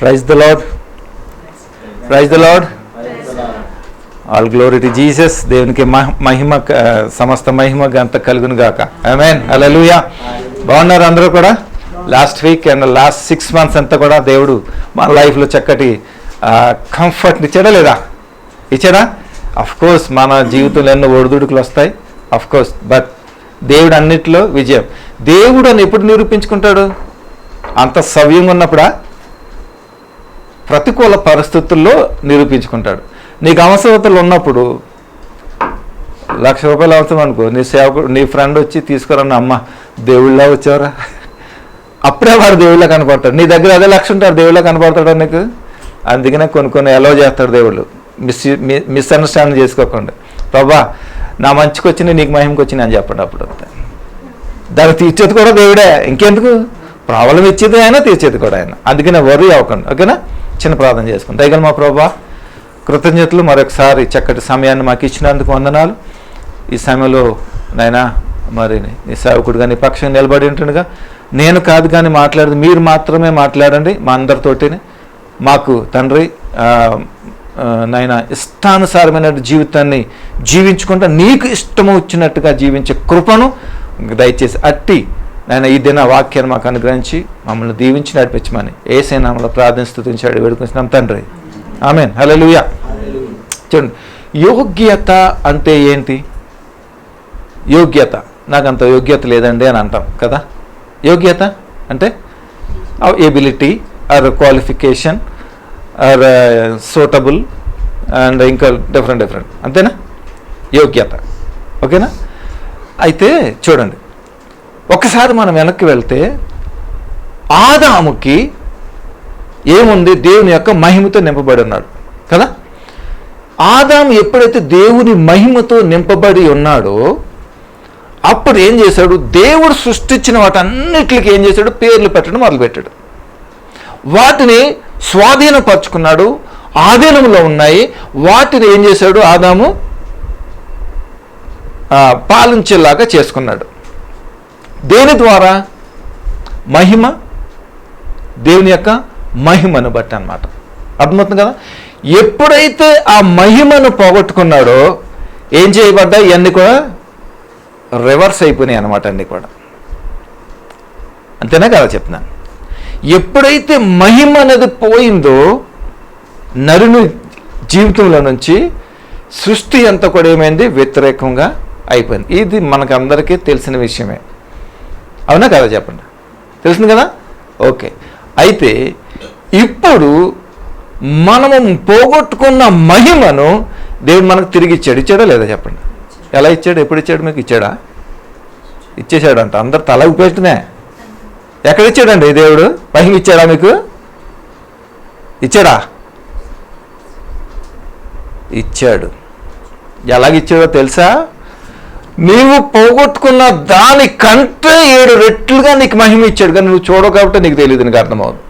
Praise the Lord, praise the Lord. All glory to Jesus. దేవునికి మహిమ, సమస్త మహిమ గంత కలుగును గాక. ఆమేన్, హల్లెలూయా. బాగున్నారు అందరూ కూడా? Last week and last 6 months అంతా కూడా దేవుడు మన లైఫ్లో చక్కటి కంఫర్ట్ని ఇచ్చాడా లేదా? ఇచ్చాడా? అఫ్ కోర్స్ మన జీవితంలో ఎన్నో ఒడిదుడుకులు వస్తాయి, అఫ్ కోర్స్, బట్ దేవుడు అన్నిటిలో విజయం. దేవుడు అని ఎప్పుడు నిరూపించుకుంటాడు? అంత సవ్యంగా ఉన్నప్పుడా? ప్రతికూల పరిస్థితుల్లో నిరూపించుకుంటాడు. నీకు అవసరతలు ఉన్నప్పుడు ₹1,00,000 అవసరం అనుకో, నీ సేవకుడు నీ ఫ్రెండ్ వచ్చి తీసుకురన్న, అమ్మ దేవుళ్ళ వచ్చావరా, అప్పుడే వాడు దేవుళ్ళ కనపడతాడు. నీ దగ్గర అదే లక్ష ఉంటాడు, దేవుళ్ళ కనపడతాడు నీకు. అందుకనే కొన్ని అలౌ చేస్తాడు దేవుళ్ళు. మిస్అండర్స్టాండింగ్ చేసుకోకుండా, ప్రభా నా మంచికి వచ్చినాయి నీకు మహిమకి వచ్చినాయి అని చెప్పండి. అప్పుడు దాన్ని తీర్చేది కూడా దేవుడే. ఇంకెందుకు? ప్రాబ్లం ఇచ్చేది ఆయన, తీర్చేది కూడా ఆయన. అందుకనే వర్రీ అవ్వకండి, ఓకేనా? చిన్న ప్రార్థన చేసుకుని, దయగల మా ప్రభా కృతజ్ఞతలు, మరొకసారి చక్కటి సమయాన్ని మాకు ఇచ్చినందుకు వందనాలు. ఈ సమయంలో నాయనా మరి నీ సేవకుడుగా నీ పక్షంగా నిలబడి ఉంటుండగా, నేను కాదు కానీ మాట్లాడేది మీరు మాత్రమే మాట్లాడండి మా అందరితోటిని. మాకు తండ్రి నాయన ఇష్టానుసారమైన జీవితాన్ని జీవించుకుంటా నీకు ఇష్టము వచ్చినట్టుగా జీవించే కృపను దయచేసి అట్టి నాయన ఈ దిన వాక్యాన్ని మాకు అనుగ్రహించి మమ్మల్ని దీవించి నడిపించమని యేసయ్య నామములో ప్రార్థన స్తుతించాడు వేడుకుంటున్నాం తండ్రి. ఆమేన్, హల్లెలూయా. చూడండి, యోగ్యత అంటే ఏంటి? యోగ్యత, నాకు అంత యోగ్యత లేదండి అని అంటాం కదా. యోగ్యత అంటే ability or qualification or suitable and ఇంకా డిఫరెంట్ అంతేనా యోగ్యత, ఓకేనా? అయితే చూడండి, ఒకసారి మనం వెనక్కి వెళ్తే ఆదాముకి ఏముంది? దేవుని యొక్క మహిమతో నింపబడి ఉన్నాడు కదా. ఆదాము ఎప్పుడైతే దేవుని మహిమతో నింపబడి ఉన్నాడో అప్పుడు ఏం చేశాడు? దేవుడు సృష్టించిన వాటన్నిటికి ఏం చేశాడు? పేర్లు పెట్టడం మొదలుపెట్టాడు. వాటిని స్వాధీనపరుచుకున్నాడు, ఆధీనంలో ఉన్నాయి. వాటిని ఏం చేశాడు? ఆదాము పాలించేలాగా చేసుకున్నాడు. దేని ద్వారా? మహిమ, దేవుని యొక్క మహిమను బట్టి అన్నమాట. అర్థమవుతుంది కదా. ఎప్పుడైతే ఆ మహిమను పోగొట్టుకున్నాడో ఏం చేయబడ్డాయి? ఇవన్నీ కూడా రివర్స్ అయిపోయినాయి అన్నమాట, అన్నీ కూడా. అంతేనా కదా చెప్తున్నాను. ఎప్పుడైతే మహిమ అనేది పోయిందో నరుని జీవితంలో నుంచి సృష్టి అంతా కూడా ఏమైంది? వ్యతిరేకంగా అయిపోయింది. ఇది మనకందరికీ తెలిసిన విషయమే, అవునా కదా చెప్పండి? తెలిసింది కదా. ఓకే, అయితే ఇప్పుడు మనము పోగొట్టుకున్న మహిమను దేవుడు మనకు తిరిగి ఇచ్చాడా లేదా చెప్పండి? ఎలా ఇచ్చాడు? ఎప్పుడు ఇచ్చాడు? మీకు ఇచ్చాడా? ఇచ్చేసాడు అంట. అందరు తల ఊపేస్తున్నా. ఎక్కడ ఇచ్చాడండి దేవుడు? మహిమ ఇచ్చాడా మీకు? ఇచ్చాడా? ఇచ్చాడు. ఎలాగిచ్చాడో తెలుసా? నీవు పోగొట్టుకున్న దానికంటే 7 రెట్లుగా నీకు మహిమ ఇచ్చాడు. కానీ నువ్వు చూడవు కాబట్టి నీకు తెలియదు, నీకు అర్థమవుతుంది.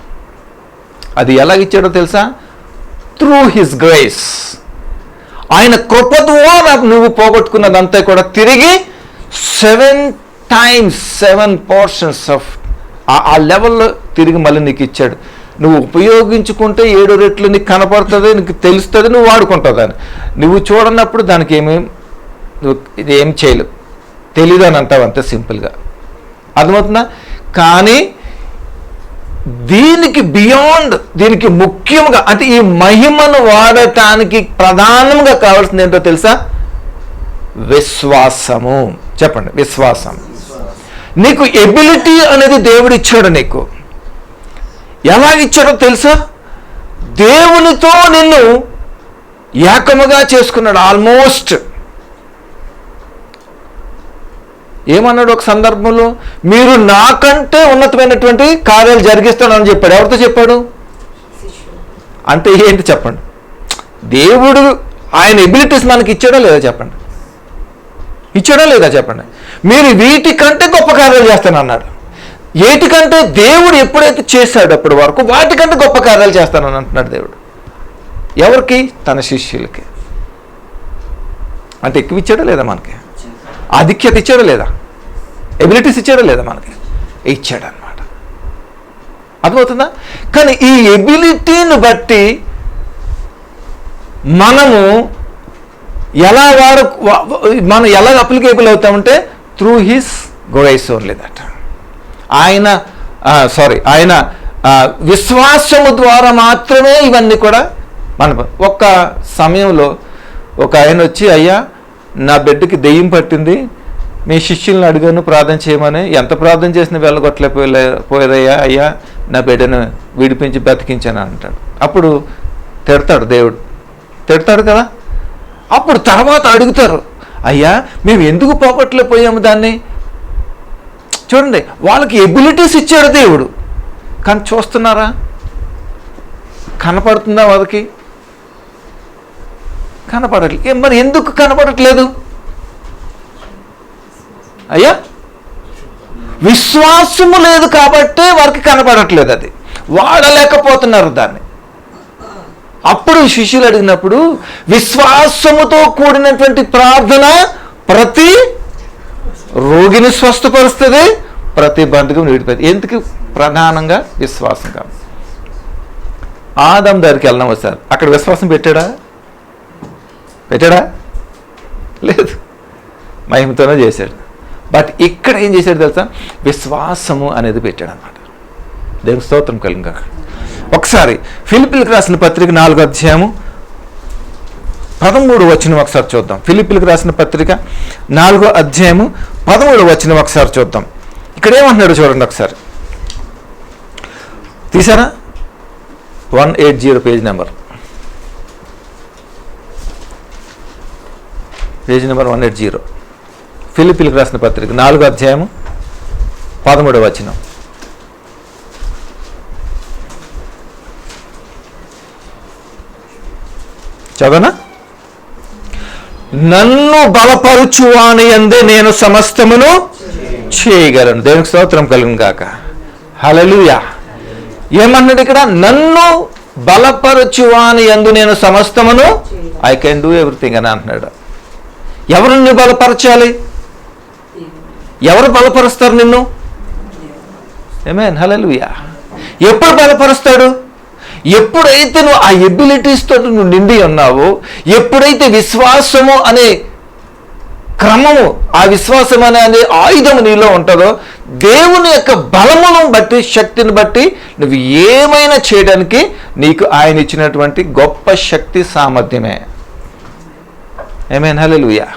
అది ఎలాగిచ్చాడో తెలుసా? Through his grace. ఆయన కృప ద్వారా నువ్వు పోగొట్టుకున్నదంతా కూడా తిరిగి 7 times 7 portions ఆఫ్ ఆ లెవెల్లో తిరిగి మళ్ళీ నీకు ఇచ్చాడు. నువ్వు ఉపయోగించుకుంటే 7 రెట్లు నీకు కనపడుతుంది, నీకు తెలుస్తుంది, నువ్వు వాడుకుంటావు. దాన్ని నువ్వు చూడనప్పుడు దానికి నువ్వు ఇది ఏం చేయలేవు, తెలీదు అని అంటావు అంతే సింపుల్గా. అర్థమవుతుందా? కానీ దీనికి బియాండ్, దీనికి ముఖ్యంగా అంటే ఈ మహిమను వాడటానికి ప్రధానంగా కావాల్సింది ఏంటో తెలుసా? విశ్వాసము. చెప్పండి, విశ్వాసం. నీకు ఎబిలిటీ అనేది దేవుడు ఇచ్చాడు. నీకు ఎలా ఇచ్చాడో తెలుసా? దేవునితో నిన్ను ఏకముగా చేసుకున్నాడు. ఆల్మోస్ట్ ఏమన్నాడు ఒక సందర్భంలో? మీరు నాకంటే ఉన్నతమైనటువంటి కార్యాలు జరిగిస్తానని చెప్పాడు. ఎవరితో చెప్పాడు? అంటే ఏంటి చెప్పండి? దేవుడు ఆయన ఎబిలిటీస్ మనకి ఇచ్చాడో లేదా చెప్పండి? ఇచ్చాడో లేదా చెప్పండి? మీరు వీటికంటే గొప్ప కార్యాలు చేస్తానన్నాడు. ఏటికంటే దేవుడు ఎప్పుడైతే చేశాడు అప్పటి వరకు వాటికంటే గొప్ప కార్యాలు చేస్తానని అంటున్నాడు దేవుడు. ఎవరికి? తన శిష్యులకి. అంటే ఎక్కువ ఇచ్చాడో లేదా మనకి? ఆధిక్యత ఇచ్చాడో లేదా? ఎబిలిటీస్ ఇచ్చాడో లేదా మనకి? ఇచ్చాడు అనమాట. అర్థమవుతుందా? కానీ ఈ ఎబిలిటీని బట్టి మనము మనం ఎలా అప్లికేబుల్ అవుతామంటే through his grace only that. ఆయన విశ్వాసము ద్వారా మాత్రమే ఇవన్నీ కూడా ఒక్క సమయంలో ఒక ఆయన వచ్చి, అయ్యా నా బిడ్డకి దెయ్యం పట్టింది, మీ శిష్యులను అడిగాను ప్రార్థన చేయమని, ఎంత ప్రార్థన చేసినా వెళ్ళగొట్టలేకపోయేదయ్యా, అయ్యా నా బిడ్డను విడిపించి బ్రతికించాను అంటాడు. అప్పుడు తిడతాడు దేవుడు, తిడతాడు కదా. అప్పుడు తర్వాత అడుగుతారు, అయ్యా మేము ఎందుకు పోగొట్టలేకపోయాము దాన్ని. చూడండి, వాళ్ళకి ఎబిలిటీస్ ఇచ్చాడు దేవుడు, కానీ చూస్తున్నారా? కనపడుతుందా వాళ్ళకి? కనపడట్లేదు. మరి ఎందుకు కనపడట్లేదు? అయ్యా విశ్వాసము లేదు కాబట్టే వారికి కనపడట్లేదు, అది వాడలేకపోతున్నారు దాన్ని. అప్పుడు శిష్యులు అడిగినప్పుడు విశ్వాసముతో కూడినటువంటి ప్రార్థన ప్రతి రోగిని స్వస్థపరుస్తుంది, ప్రతి బంధకం విడిపోతుంది. ఎందుకు? ప్రధానంగా విశ్వాసం కాదు. ఆదాం దగ్గరికి వెళ్దాం ఒకసారి, అక్కడ విశ్వాసం పెట్టాడా? లేదు, మహిమతోనే చేశాడు. బట్ ఇక్కడ ఏం చేశాడు తెలుసా? విశ్వాసము అనేది పెట్టాడు అన్నమాట. దేవుని స్తోత్రం కలుగుగా. ఒకసారి ఫిలిప్పీలకు రాసిన పత్రిక 4వ అధ్యాయము 13వ వచనం ఒకసారి చూద్దాం. ఫిలిప్పీలకు రాసిన పత్రిక 4వ అధ్యాయము 13వ వచనం ఒకసారి చూద్దాం. ఇక్కడ ఏమంటున్నాడు చూడండి ఒకసారి. తీసారా? 180 పేజ్ నెంబర్ 180. ఫిలిప్పీలకు రాసిన పత్రిక 4వ అధ్యాయము 13వ వచనం. చదవనా? నన్ను బలపరుచువాని యందే నేను సమస్తమును చేయగలను. దేవునికి స్తోత్రం కలుగును గాక. హల్లెలూయా. ఏమన్నాడు ఇక్కడ? నన్ను బలపరుచువాని యందు నేను సమస్తమును, ఐ కెన్ డూ ఎవ్రీథింగ్ అని అంటున్నాడు. ఎవరు నిన్ను బలపరచాలి? ఎవరు బలపరుస్తారు నిన్ను? ఆమేన్, హల్లెలూయా. ఎప్పుడు బలపరుస్తాడు? ఎప్పుడైతే నువ్వు ఆ ఎబిలిటీస్ తోటి నువ్వు నిండి ఉన్నావో, ఎప్పుడైతే విశ్వాసము అనే క్రమము, ఆ విశ్వాసం అనే ఆయుధం నీలో ఉంటుందో, దేవుని యొక్క బలమును బట్టి, శక్తిని బట్టి నువ్వు ఏమైనా చేయడానికి నీకు ఆయన ఇచ్చినటువంటి గొప్ప శక్తి సామర్థ్యమే. ఆమేన్, హల్లెలూయా.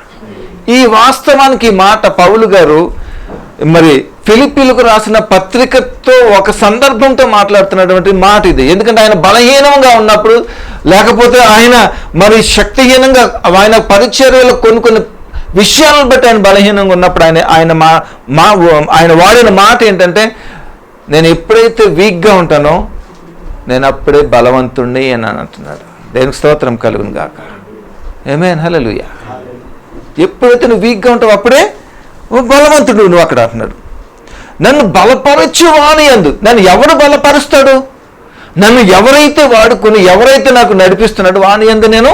ఈ వాస్తవానికి మాట పౌలు గారు మరి ఫిలిప్పీలకు రాసిన పత్రికతో ఒక సందర్భంతో మాట్లాడుతున్నటువంటి మాట ఇది. ఎందుకంటే ఆయన బలహీనంగా ఉన్నప్పుడు, లేకపోతే ఆయన మరి శక్తిహీనంగా, ఆయన పరిచర్యలో కొన్ని విషయాలను బట్టి ఆయన బలహీనంగా ఉన్నప్పుడు ఆయన వాడిన మాట ఏంటంటే, నేను ఎప్పుడైతే వీక్గా ఉంటానో నేను అప్పుడే బలవంతుణ్ణి అని అంటున్నాడు. దేవునికి స్తోత్రం కలుగును గాక. ఆమేన్, హల్లెలూయా. ఎప్పుడైతే నువ్వు వీక్గా ఉంటావు అప్పుడే బలవంతుడు నువ్వు అక్కడ అంటున్నాడు. నన్ను బలపరచువాని యందు, నన్ను ఎవరు బలపరుస్తాడు? నన్ను ఎవరైతే వాడుకొని, ఎవరైతే నాకు నడిపిస్తున్నాడు, వాని యందు నేను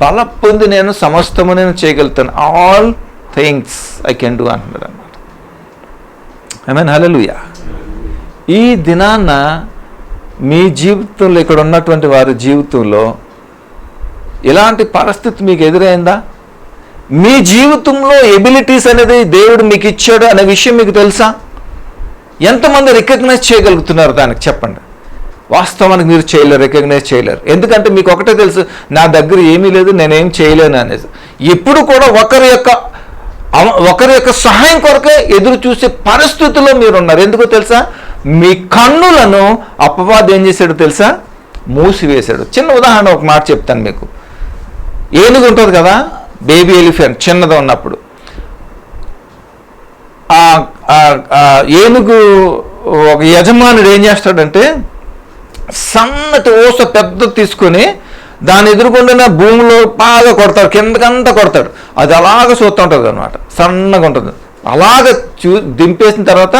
బల పొంది నేను సమస్తము నేను చేయగలుగుతాను. All things I can do అంటున్నాడు అన్నమాట. ఆమేన్, హల్లెలూయా. ఈ దినాన్న మీ జీవితంలో, ఇక్కడ ఉన్నటువంటి వారి జీవితంలో ఇలాంటి పరిస్థితి మీకు ఎదురైందా? మీ జీవితంలో ఎబిలిటీస్ అనేది దేవుడు మీకు ఇచ్చాడు అనే విషయం మీకు తెలుసా? ఎంతమంది రికగ్నైజ్ చేయగలుగుతున్నారు దానికి చెప్పండి. వాస్తవానికి మీరు చేయలేరు, రికగ్నైజ్ చేయలేరు. ఎందుకంటే మీకు ఒకటే తెలుసు, నా దగ్గర ఏమీ లేదు, నేనేం చేయలేను అనేది. ఎప్పుడు కూడా ఒకరి యొక్క సహాయం కొరకే ఎదురు చూసే పరిస్థితుల్లో మీరు ఉన్నారు. ఎందుకో తెలుసా? మీ కన్నులను అపవాది ఏం చేశాడు తెలుసా? మూసివేశాడు. చిన్న ఉదాహరణ ఒక మాట చెప్తాను మీకు. ఏనుగు ఉంటుంది కదా, బేబీ ఎలిఫెంట్ చిన్నది ఉన్నప్పుడు, ఏనుగు ఒక యజమానుడు ఏం చేస్తాడంటే, సన్నటి ఓస పెద్ద తీసుకొని దాని ఎదురుకుండా భూమిలో బాగా కొడతాడు, కిందకంతా కొడతాడు. అది అలాగ చూస్తూ ఉంటుంది అనమాట, సన్నగా ఉంటుంది. అలాగ దింపేసిన తర్వాత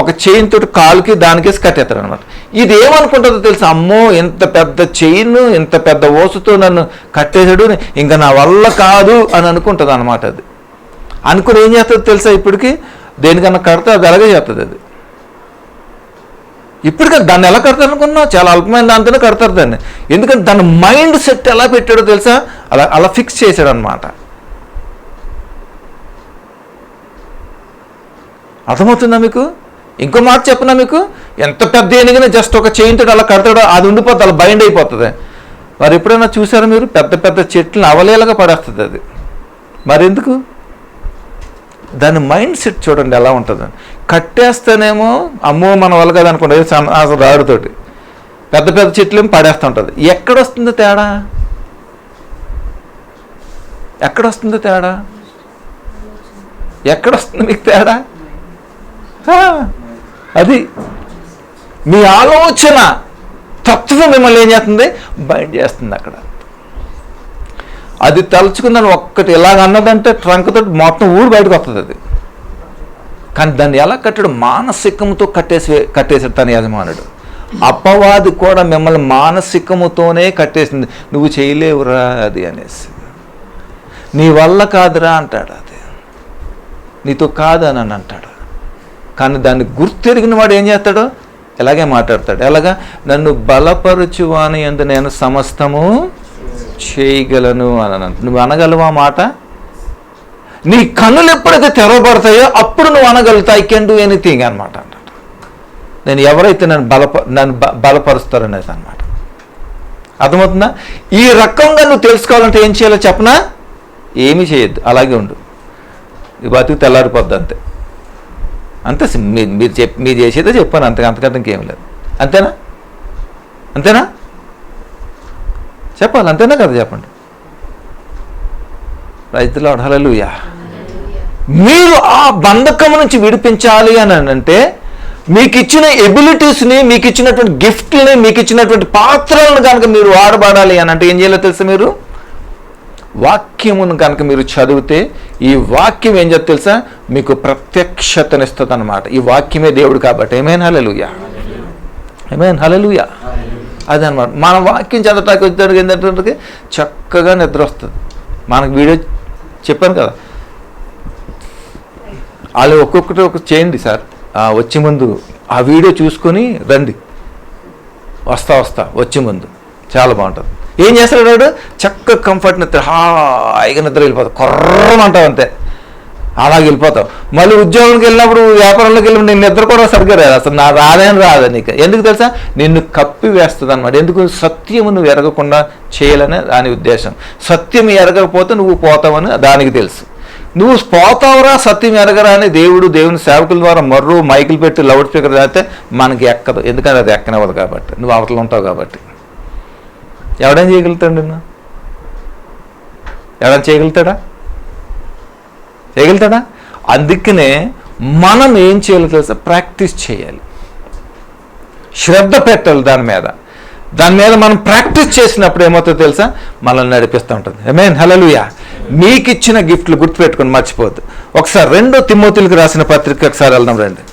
ఒక చైన్ తోటి కాలుకి దానికేసి కట్టేస్తాడు అనమాట. ఇది ఏమనుకుంటుందో తెలుసా? అమ్మో, ఇంత పెద్ద చైన్, ఇంత పెద్ద ఓసుతో నన్ను కట్టేశాడు, ఇంకా నా వల్ల కాదు అని అనుకుంటుంది అనమాట. అది అనుకుని ఏం చేస్తుంది తెలుసా? ఇప్పటికీ దేనికన్నా కడితే అది అలాగే చేస్తుంది. అది ఇప్పుడు కానీ దాన్ని ఎలా కడతారు అనుకున్నా? చాలా అల్పమైన దాంతోనే కడతారు దాన్ని. ఎందుకంటే దాని మైండ్ సెట్ ఎలా పెట్టాడో తెలుసా? అలా అలా ఫిక్స్ చేశాడు అనమాట. అర్థమవుతుందా మీకు? ఇంకో మాట చెప్పనా మీకు? ఎంత పెద్ద ఏనుగునే జస్ట్ ఒక చైన్తో అలా కడతాడో అది ఉండిపోతుంది, అలా బైండ్ అయిపోతుంది. మరి ఎప్పుడైనా చూసారా మీరు? పెద్ద పెద్ద చెట్లను అవలేలాగా పడేస్తుంది అది. మరి ఎందుకు? దాని మైండ్ సెట్ చూడండి ఎలా ఉంటుందని. కట్టేస్తేనేమో అమ్మో మన వల్ల కదా అనుకుంటే అసలు రాడుతోటి పెద్ద పెద్ద చెట్లు ఏమో పడేస్తూ ఉంటుంది. ఎక్కడొస్తుందో తేడా? ఎక్కడొస్తుందో తేడా? ఎక్కడొస్తుంది మీకు తేడా? అది మీ ఆలోచన తత్వం మిమ్మల్ని ఏం చేస్తుంది? బైండ్ చేస్తుంది అక్కడ. అది తలుచుకుందని ఒక్కటి ఇలాగ అన్నదంటే ట్రంక్తో మొత్తం ఊరు బయటకు వస్తుంది అది. కానీ దాన్ని ఎలా కట్టాడు? మానసికంతో కట్టేసాడు తన యజమానుడు. అపవాది కూడా మిమ్మల్ని మానసికముతోనే కట్టేసింది. నువ్వు చేయలేవురా అది అనేసి, నీ వల్ల కాదురా అంటాడు, అది నీతో కాదని అని అంటాడు. కానీ దాన్ని గుర్తెరిగిన వాడు ఏం చేస్తాడో ఎలాగే మాట్లాడతాడు. ఎలాగా? నన్ను బలపరుచువాని యందు నేను సమస్తము చేయగలను అని. నువ్వు అనగలవా మాట? నీ కన్నులు ఎప్పుడైతే తెరవబడతాయో అప్పుడు నువ్వు అనగలుగుతా ఐ కెన్ డూ ఎనీథింగ్ అనమాట. నేను ఎవరైతే నన్ను బలపరుస్తారనేది అనమాట. అర్థమవుతుందా? ఈ రకంగా నువ్వు తెలుసుకోవాలంటే ఏం చేయాలో చెప్పనా? ఏమీ చేయొద్దు, అలాగే ఉండు. నీ బతుకు తెల్లారిపోద్ది అంతే. అంతే. మీరు చేసేదే చెప్పాను, అంతకంటే ఇంకేం లేదు. అంతేనా? అంతేనా? చెప్పాలి, అంతేనా కదా? చెప్పండి. రైతులు హల్లెలూయా. మీరు ఆ బంధకం నుంచి విడిపించాలి అని అంటే మీకు ఇచ్చిన ఎబిలిటీస్ని, మీకు ఇచ్చినటువంటి గిఫ్ట్ని, మీకు ఇచ్చినటువంటి పాత్రలను కనుక మీరు వాడబడాలి అని అంటే ఏం చేయాలో తెలుసా? మీరు వాక్యమును కనుక మీరు చదివితే ఈ వాక్యం ఏం చెప్తే తెలుసా? మీకు ప్రత్యక్షతనిస్తుంది అన్నమాట. ఈ వాక్యమే దేవుడు కాబట్టి. ఆమేన్ హల్లెలూయా. ఆమేన్ హల్లెలూయా. అదనమాట. మన వాక్యం చదవటానికి వచ్చేటప్పుడు ఏంటంటే చక్కగా నిద్ర వస్తుంది. మనకు వీడియో చెప్పాను కదా, వాళ్ళు ఒక్కొక్కటి ఒక చేయండి సార్, వచ్చే ముందు ఆ వీడియో చూసుకొని రండి, వస్తా వచ్చే ముందు చాలా బాగుంటుంది. ఏం చేస్తాడు వాడు? చక్కగా కంఫర్ట్ నిద్ర, హాయిగా నిద్ర వెళ్ళిపోతావు, కొర్రమంటావు అంతే, అలాగే వెళ్ళిపోతావు. మళ్ళీ ఉద్యోగానికి వెళ్ళినప్పుడు, వ్యాపారంలోకి వెళ్ళినప్పుడు నేను నిద్ర కూడా సరిగ్గా రాదు, అసలు నా రాదు నీకు. ఎందుకు తెలుసా? నిన్ను కప్పి వేస్తుంది అనమాట. ఎందుకు? సత్యము నువ్వు ఎరగకుండా చేయాలనే దాని ఉద్దేశం. సత్యం ఎరగకపోతే నువ్వు పోతావని దానికి తెలుసు. నువ్వు పోతావురా సత్యం ఎరగరా అని దేవుని సేవకుల ద్వారా మైకులు పెట్టి లౌడ్ స్పీకర్ చేస్తే మనకి ఎక్కదు. ఎందుకంటే అది ఎక్కనివ్వదు కాబట్టి, నువ్వు అవతలు ఉంటావు కాబట్టి. ఎవడైనా చేయగలుగుతాడు? నిన్ను ఎవడైనా చేయగలుగుతాడా? అందుకనే మనం ఏం చేయాలో తెలుసా? ప్రాక్టీస్ చేయాలి, శ్రద్ధ పెట్టాలి దాని మీద మనం ప్రాక్టీస్ చేసినప్పుడు ఏమవుతుందో తెలుసా? మనల్ని నడిపిస్తూ ఉంటుంది. ఆమేన్ హల్లెలూయా. మీకు ఇచ్చిన గిఫ్ట్లు గుర్తుపెట్టుకొని మర్చిపోవద్దు. ఒకసారి 2 తిమోతిలకు రాసిన పత్రిక ఒకసారి వెళ్దాం రండి.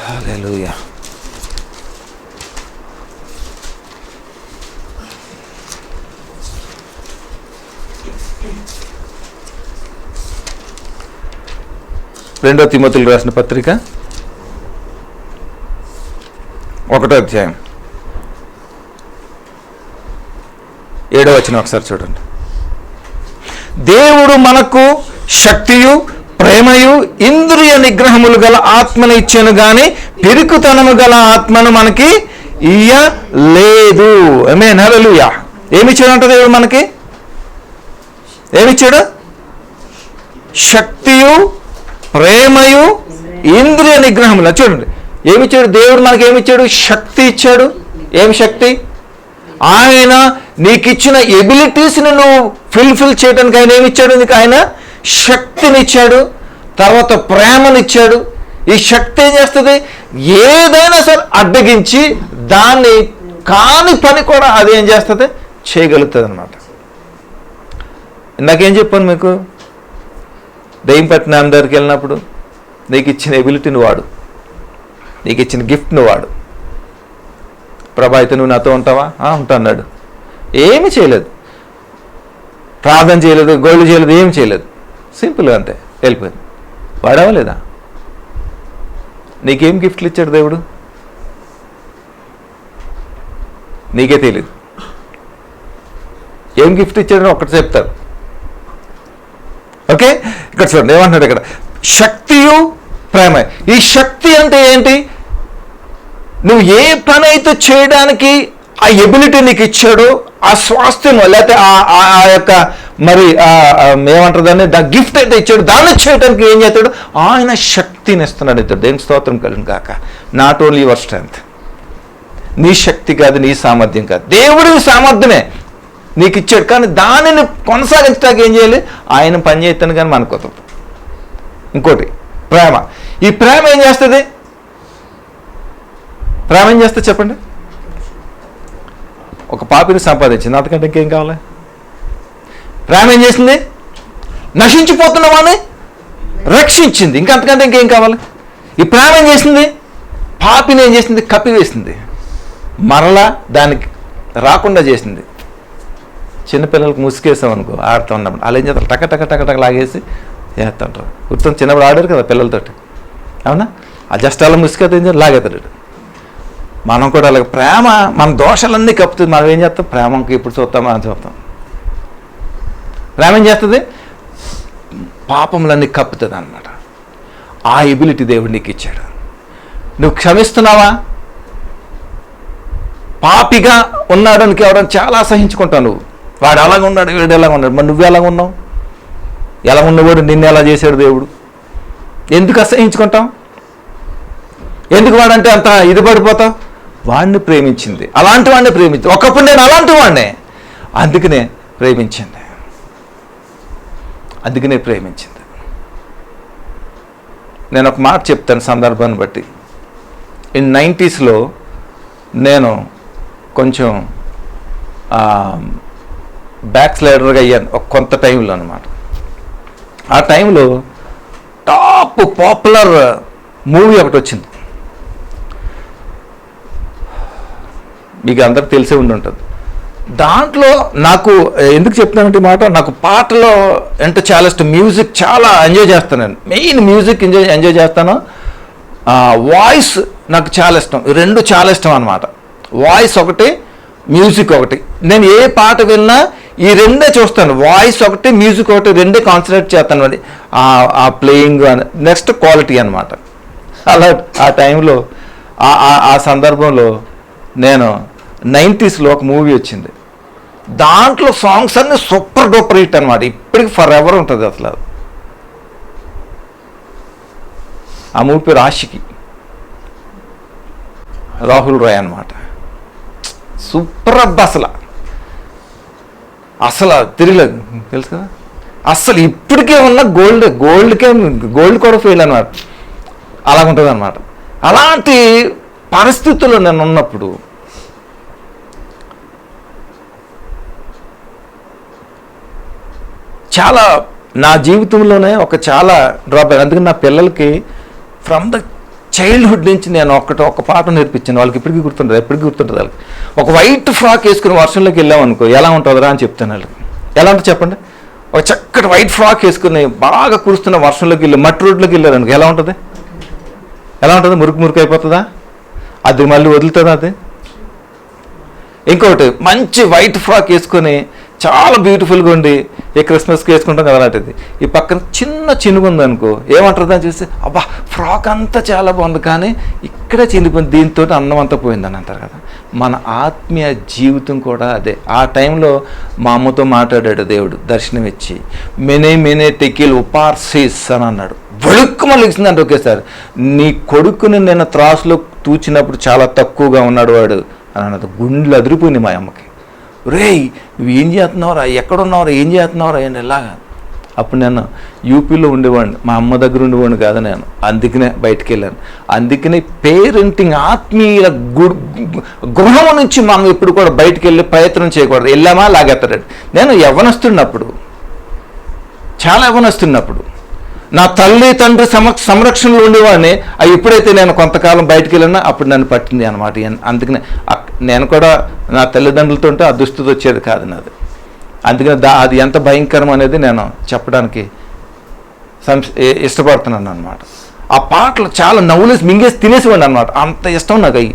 హల్లెలూయా. రెండో తిమోతిలకు రాసిన పత్రిక 1వ అధ్యాయం 7వ వచనం ఒకసారి చూడండి. దేవుడు మనకు శక్తియు ప్రేమయు ఇంద్రియ నిగ్రహములు గల ఆత్మను ఇచ్చాను గాని పిరికుతనము గల ఆత్మను మనకి ఇయ్యలేదు. ఆమేన్ హల్లెలూయా. ఏమిచ్చాడంట దేవుడు మనకి? ఏమిచ్చాడు? శక్తియు ప్రేమయు ఇంద్రియ నిగ్రహములు. చూడండి ఏమిచ్చాడు దేవుడు మనకి? ఏమిచ్చాడు? శక్తి ఇచ్చాడు. ఏమి శక్తి? ఆయన నీకు ఇచ్చిన ఎబిలిటీస్ని నువ్వు ఫుల్ఫిల్ చేయడానికి ఆయన ఏమిచ్చాడు? నీకు ఆయన శక్తినిచ్చాడు, తర్వాత ప్రేమనిచ్చాడు. ఈ శక్తి ఏం చేస్తుంది? ఏదైనా సరే అడ్డగించి దాన్ని కాని పని కూడా అది ఏం చేస్తుంది? చేయగలుగుతుంది అన్నమాట. ఇందాకేం చెప్పాను మీకు? దెయ్యం పట్టిన అందరికి వెళ్ళినప్పుడు నీకు ఇచ్చిన ఎబిలిటీని వాడు, నీకు ఇచ్చిన గిఫ్ట్ని వాడు. ప్రభా అయితే నువ్వు నాతో ఉంటావా? ఉంటా అన్నాడు. ఏమీ చేయలేదు. ప్రార్థన చేయలేదు, గోల్డ్ చేయలేదు, ఏం చేయలేదు, సింపుల్గా అంతే వెళ్ళిపోయింది. వాడావా లేదా? నీకేం గిఫ్ట్లు ఇచ్చాడు దేవుడు? నీకే తెలియదు. ఏం గిఫ్ట్ ఇచ్చాడని ఒక్కటి చెప్తారు. ఓకే, ఇక్కడ చూడండి ఏమంటున్నాడు ఇక్కడ, శక్తియు ప్రేమ. ఈ శక్తి అంటే ఏంటి? నువ్వు ఏ పని అయితే చేయడానికి ఆ ఎబిలిటీ నీకు ఇచ్చాడో, ఆ స్వాస్థ్యం లేకపోతే ఆ యొక్క మరి ఏమంటారు దాన్ని, గిఫ్ట్ అయితే ఇచ్చాడు, దాన్ని చేయడానికి ఏం చేస్తాడు? ఆయన శక్తిని ఇస్తున్నాడు. ఇద్దరు దేనికి స్తోత్రం కలిగిన కాక. నాట్ ఓన్లీ యువర్ స్ట్రెంగ్త్, నీ శక్తి కాదు, నీ సామర్థ్యం కాదు, దేవుడి సామర్థ్యమే నీకు ఇచ్చాడు. కానీ దానిని కొనసాగించడానికి ఏం చేయాలి? ఆయన పని చేస్తాను కానీ మనకు కుదరదు. ఇంకోటి ప్రేమ. ఈ ప్రేమ ఏం చేస్తుంది? ప్రేమ ఏం చేస్తుంది చెప్పండి? ఒక పాపిని సంపాదించింది, అంతకంటే ఇంకేం కావాలి? ప్రేమ ఏం చేసింది? నశించిపోతున్న వాడిని రక్షించింది, ఇంకంతకంటే ఇంకేం కావాలి? ఈ ప్రేమ ఏం చేసింది? పాపిని ఏం చేసింది? కప్పివేసింది, మరలా దానికి రాకుండా చేసింది. చిన్నపిల్లలకు ముసుకేసాం అనుకో, ఆడుతూ ఉన్నప్పుడు వాళ్ళు ఏం చేస్తారు? టక టక టక టక లాగేసి చేస్తుంటారు. గుర్తుంది, చిన్నప్పుడు ఆడారు కదా పిల్లలతోటి, అవునా? ఆ జస్ట్ అలా ముసుకేత ఏం చేయాలి? లాగేతాడు. మనం కూడా అలాగే ప్రేమ మన దోషాలన్నీ కప్పుతుంది. మనం ఏం చేస్తాం? ప్రేమకి ఇప్పుడు చూస్తామా అని చూస్తాం. ప్రేమ ఏం చేస్తుంది? పాపములన్నీ కప్పుతుంది అన్నమాట. ఆ ఎబిలిటీ దేవుడు నీకు ఇచ్చాడు. నువ్వు క్షమిస్తున్నావా? పాపిగా ఉన్నాడానికి ఎవరైనా చాలా అసహించుకుంటావు. నువ్వు వాడు అలాగ ఉన్నాడు, వీడు ఎలాగ ఉన్నాడు, మరి నువ్వు ఎలాగ ఉన్నావు? ఎలా ఉన్నవాడు నిన్ను ఎలా చేశాడు దేవుడు? ఎందుకు అసహించుకుంటాం? ఎందుకు వాడంటే అంత ఇది పడిపోతావు? వాడిని ప్రేమించింది, అలాంటి వాడిని ప్రేమించింది. ఒకప్పుడు నేను అలాంటి వాడినే, అందుకనే ప్రేమించింది, అందుకనే ప్రేమించింది. నేను ఒక మాట చెప్తాను సందర్భాన్ని బట్టి. ఇన్ 90s నేను కొంచెం బ్యాక్ స్లైడర్గా అయ్యాను ఒక కొంత టైంలో అనమాట. ఆ టైంలో టాప్ పాపులర్ మూవీ ఒకటి వచ్చింది, మీకు అందరికి తెలిసే ఉంటుంది. దాంట్లో నాకు ఎందుకు చెప్తానంటే మాట, నాకు పాటలో అంటే చాలా ఇష్టం, మ్యూజిక్ చాలా ఎంజాయ్ చేస్తాను నేను. మెయిన్ మ్యూజిక్ ఎంజాయ్ చేస్తాను, వాయిస్ నాకు చాలా ఇష్టం. రెండు చాలా ఇష్టం అనమాట. వాయిస్ ఒకటి, మ్యూజిక్ ఒకటి. నేను ఏ పాట విన్నా ఈ రెండే చూస్తాను, వాయిస్ ఒకటి, మ్యూజిక్ ఒకటి, రెండే కాన్సన్ట్రేట్ చేస్తాను. అది ఆ ప్లేయింగ్ నెక్స్ట్ క్వాలిటీ అనమాట. అలా ఆ టైంలో ఆ సందర్భంలో నేను 90s ఒక మూవీ వచ్చింది, దాంట్లో సాంగ్స్ అన్నీ సూపర్ డూపర్ హిట్ అనమాట. ఇప్పటికి ఫర్ ఎవర్ ఉంటుంది అసలు. ఆ మూవీ పేరు ఆషికి, రాహుల్ రాయ్ అనమాట. సూపర్ అబ్బా, అసలు తిరగలేదు, తెలుసు కదా. అసలు ఇప్పటికే ఉన్న గోల్డ్ కూడా ఫెయిల్ అనమాట. అలాగుంటుంది అనమాట. అలాంటి పరిస్థితుల్లో నేను ఉన్నప్పుడు చాలా నా జీవితంలోనే ఒక చాలా డ్రాప్ అయ్యింది. అందుకని నా పిల్లలకి ఫ్రమ్ ద చైల్డ్హుడ్ నుంచి నేను ఒక పాట నేర్పించాను. వాళ్ళకి ఇప్పటికీ గుర్తుంటుంది, ఎప్పటికీ గుర్తుంటుంది. వాళ్ళకి ఒక వైట్ ఫ్రాక్ వేసుకుని వర్షంలోకి వెళ్ళామనుకో ఎలా ఉంటుందిరా అని చెప్తాను వాళ్ళకి. ఎలా ఉంటుంది చెప్పండి? ఒక చక్కటి వైట్ ఫ్రాక్ వేసుకుని బాగా కురుస్తున్న వర్షంలోకి వెళ్ళి మట్టి రోడ్లోకి వెళ్ళారనుకో ఎలా ఉంటుంది? మురికి అయిపోతుందా? అది మళ్ళీ వదులుతుందా? అది ఇంకొకటి మంచి వైట్ ఫ్రాక్ వేసుకొని చాలా బ్యూటిఫుల్గా ఉండి ఏ క్రిస్మస్కి వేసుకుంటాం కదా అలాంటిది, ఈ పక్కన చిన్న చినుగు ఉందనుకో ఏమంటారు దాన్ని చూస్తే, అబ్బా ఫ్రాక్ అంతా చాలా బాగుంది కానీ ఇక్కడే చినిపోయింది, దీంతో అన్నం అంతా పోయిందని అంటారు కదా. మన ఆత్మీయ జీవితం కూడా అదే. ఆ టైంలో మా అమ్మతో మాట్లాడాడు దేవుడు దర్శనం ఇచ్చి, మెనే టెకిల్ ఉపార్సిస్ అని అన్నాడు. వడుక్కుమని లేచిందంటే ఒకేసారి, నీ కొడుకుని నేను త్రాసులో తూచినప్పుడు చాలా తక్కువగా ఉన్నాడు వాడు అని అన్నది. గుండెలు అదిరిపోయింది మా అమ్మకి. రేయ్ నువ్వు ఏం చేస్తున్నావురా, ఎక్కడున్నావురా, ఏం చేస్తున్నావురా ఏంటి ఇలాగా. అప్పుడు నేను యూపీలో ఉండేవాడిని, మా అమ్మ దగ్గర ఉండేవాడిని కాదు నేను, అందుకనే బయటికి వెళ్ళాను. అందుకనే పేరెంటింగ్ ఆత్మీయ గృహం నుంచి మనం ఇప్పుడు కూడా బయటికి వెళ్ళి ప్రయత్నం చేయకూడదు. వెళ్ళామా లాగేస్తాడు. నేను యవ్వనస్తున్నప్పుడు, చాలా యవ్వనస్తున్నప్పుడు నా తల్లి తండ్రి సంరక్షణలో ఉండేవాడిని. అవి ఎప్పుడైతే నేను కొంతకాలం బయటికి వెళ్ళినా అప్పుడు నన్ను పట్టింది అనమాట. అందుకనే నేను కూడా నా తల్లిదండ్రులతో ఉంటే ఆ దుస్థితి వచ్చేది కాదు నాది. అందుకని అది ఎంత భయంకరం అనేది నేను చెప్పడానికి ఇష్టపడుతున్నాను అనమాట. ఆ పాటలు చాలా నవ్వులేసి మింగేసి తినేసేవాడిని అనమాట, అంత ఇష్టం నాకు అవి.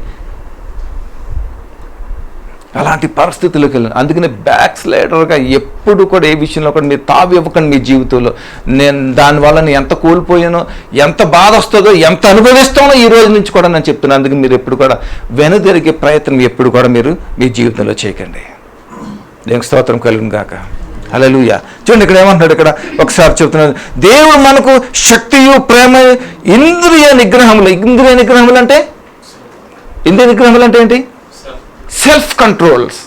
అలాంటి పరిస్థితుల్లోకి వెళ్ళాను. అందుకని బ్యాక్ స్లైడర్గా ఎప్పుడు కూడా ఏ విషయంలో కూడా మీరు తావి ఇవ్వకండి మీ జీవితంలో. నేను దానివల్ల నేను ఎంత కోల్పోయానో, ఎంత బాధ వస్తుందో, ఎంత అనుభవిస్తానో ఈ రోజు నుంచి కూడా నేను చెప్తున్నాను. అందుకని మీరు ఎప్పుడు కూడా వెనుదిరిగే ప్రయత్నం ఎప్పుడు కూడా మీరు మీ జీవితంలో చేయకండి. దేవునికి స్తోత్రం కలుగును గాక. హల్లెలూయా. చూడండి ఇక్కడ ఏమంటున్నాడు, ఇక్కడ ఒకసారి చెప్తున్నాడు, దేవుడు మనకు శక్తియు ప్రేమ ఇంద్రియ నిగ్రహములు. ఇంద్రియ నిగ్రహములు అంటే ఏంటి? Self controls.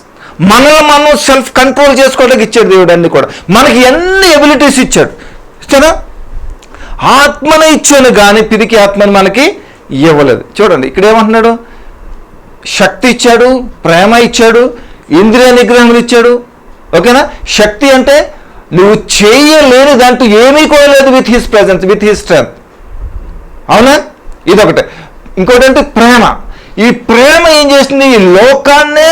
మనల్ని మనం సెల్ఫ్ కంట్రోల్ చేసుకోవడానికి ఇచ్చాడు దేవుడు. అన్ని కూడా మనకి ఎన్ని ఎబిలిటీస్ ఇచ్చాడు ఇచ్చాడా? ఆత్మని ఇచ్చాను కానీ పిరికి ఆత్మని మనకి ఇవ్వలేదు. చూడండి ఇక్కడ ఏమంటున్నాడు, శక్తి ఇచ్చాడు, ప్రేమ ఇచ్చాడు, ఇంద్రియ నిగ్రహములు ఇచ్చాడు. ఓకేనా? శక్తి అంటే నువ్వు చేయలేని దాంట్లో ఏమీ కూడా లేదు with his presence, with his strength. అవునా? ఇదొకటే. ఇంకోటి అంటే ప్రేమ. ఈ ప్రేమ ఏం చేసింది? ఈ లోకాన్నే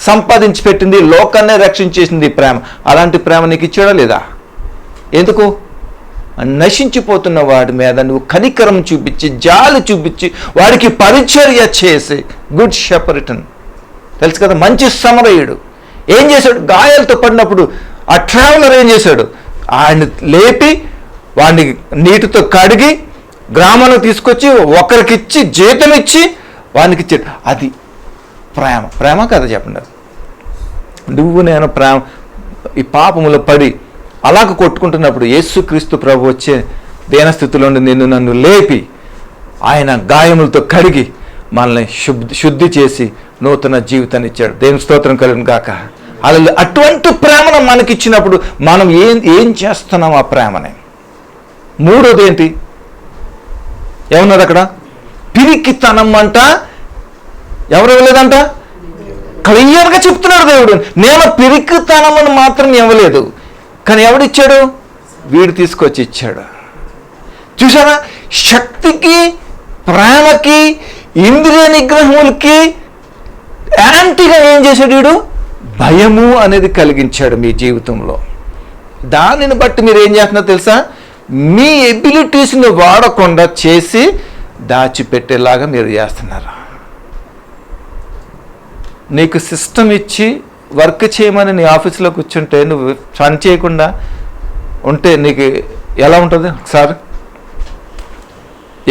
సంపాదించి పెట్టింది, లోకాన్నే రక్షించేసింది ఈ ప్రేమ. అలాంటి ప్రేమ నీకు ఇచ్చాడా లేదా? ఎందుకు? నశించిపోతున్న వాడి మీద నువ్వు కనికరం చూపించి, జాలి చూపించి, వాడికి పరిచర్య చేసి, గుడ్ షెపర్డన్ తెలుసు కదా, మంచి సమరయుడు ఏం చేశాడు? గాయాలతో పడినప్పుడు ఆ ట్రావెలర్ ఏం చేశాడు? ఆయన్ని లేపి వాడిని నీటితో కడిగి గ్రామంలో తీసుకొచ్చి ఒకరికిచ్చి జీతం ఇచ్చి వానికి ఇచ్చాడు. అది ప్రేమ. ప్రేమ కదా చెప్పండి. నువ్వు నేను ప్రేమ ఈ పాపములో పడి అలాగ కొట్టుకుంటున్నప్పుడు యేసుక్రీస్తు ప్రభు వచ్చే దీనస్థితిలో నిన్ను నన్ను లేపి ఆయన గాయములతో కడిగి మనల్ని శుద్ధి చేసి నూతన జీవితాన్ని ఇచ్చాడు. దేవుని స్తోత్రం కలుగును గాక. అలా అటువంటి ప్రేమను మనకిచ్చినప్పుడు మనం ఏం చేస్తున్నాం ఆ ప్రేమని? మూడోది ఏంటి? ఏమన్నది అక్కడ? పిరికితనం అంట. ఎవరు ఇవ్వలేదంట? క్లియర్గా చెప్తున్నాడు దేవుడు. నేను పిరికితనమును మాత్రం ఇవ్వలేదు, కానీ ఎవడిచ్చాడు? వీడు తీసుకొచ్చి ఇచ్చాడు. చూసారా? శక్తికి, ప్రేమకి, ఇంద్రియ నిగ్రహములకి యాంటీగా ఏం చేశాడు వీడు? భయము అనేది కలిగించాడు మీ జీవితంలో. దానిని బట్టి మీరు ఏం చేస్తున్నారో తెలుసా? మీ ఎబిలిటీస్ని వాడకుండా చేసి దాచిపెట్టేలాగా మీరు చేస్తున్నారు. నీకు సిస్టమ్ ఇచ్చి వర్క్ చేయమని నీ ఆఫీస్లో కూర్చుంటే నువ్వు పని చేయకుండా ఉంటే నీకు ఎలా ఉంటుంది? ఒకసారి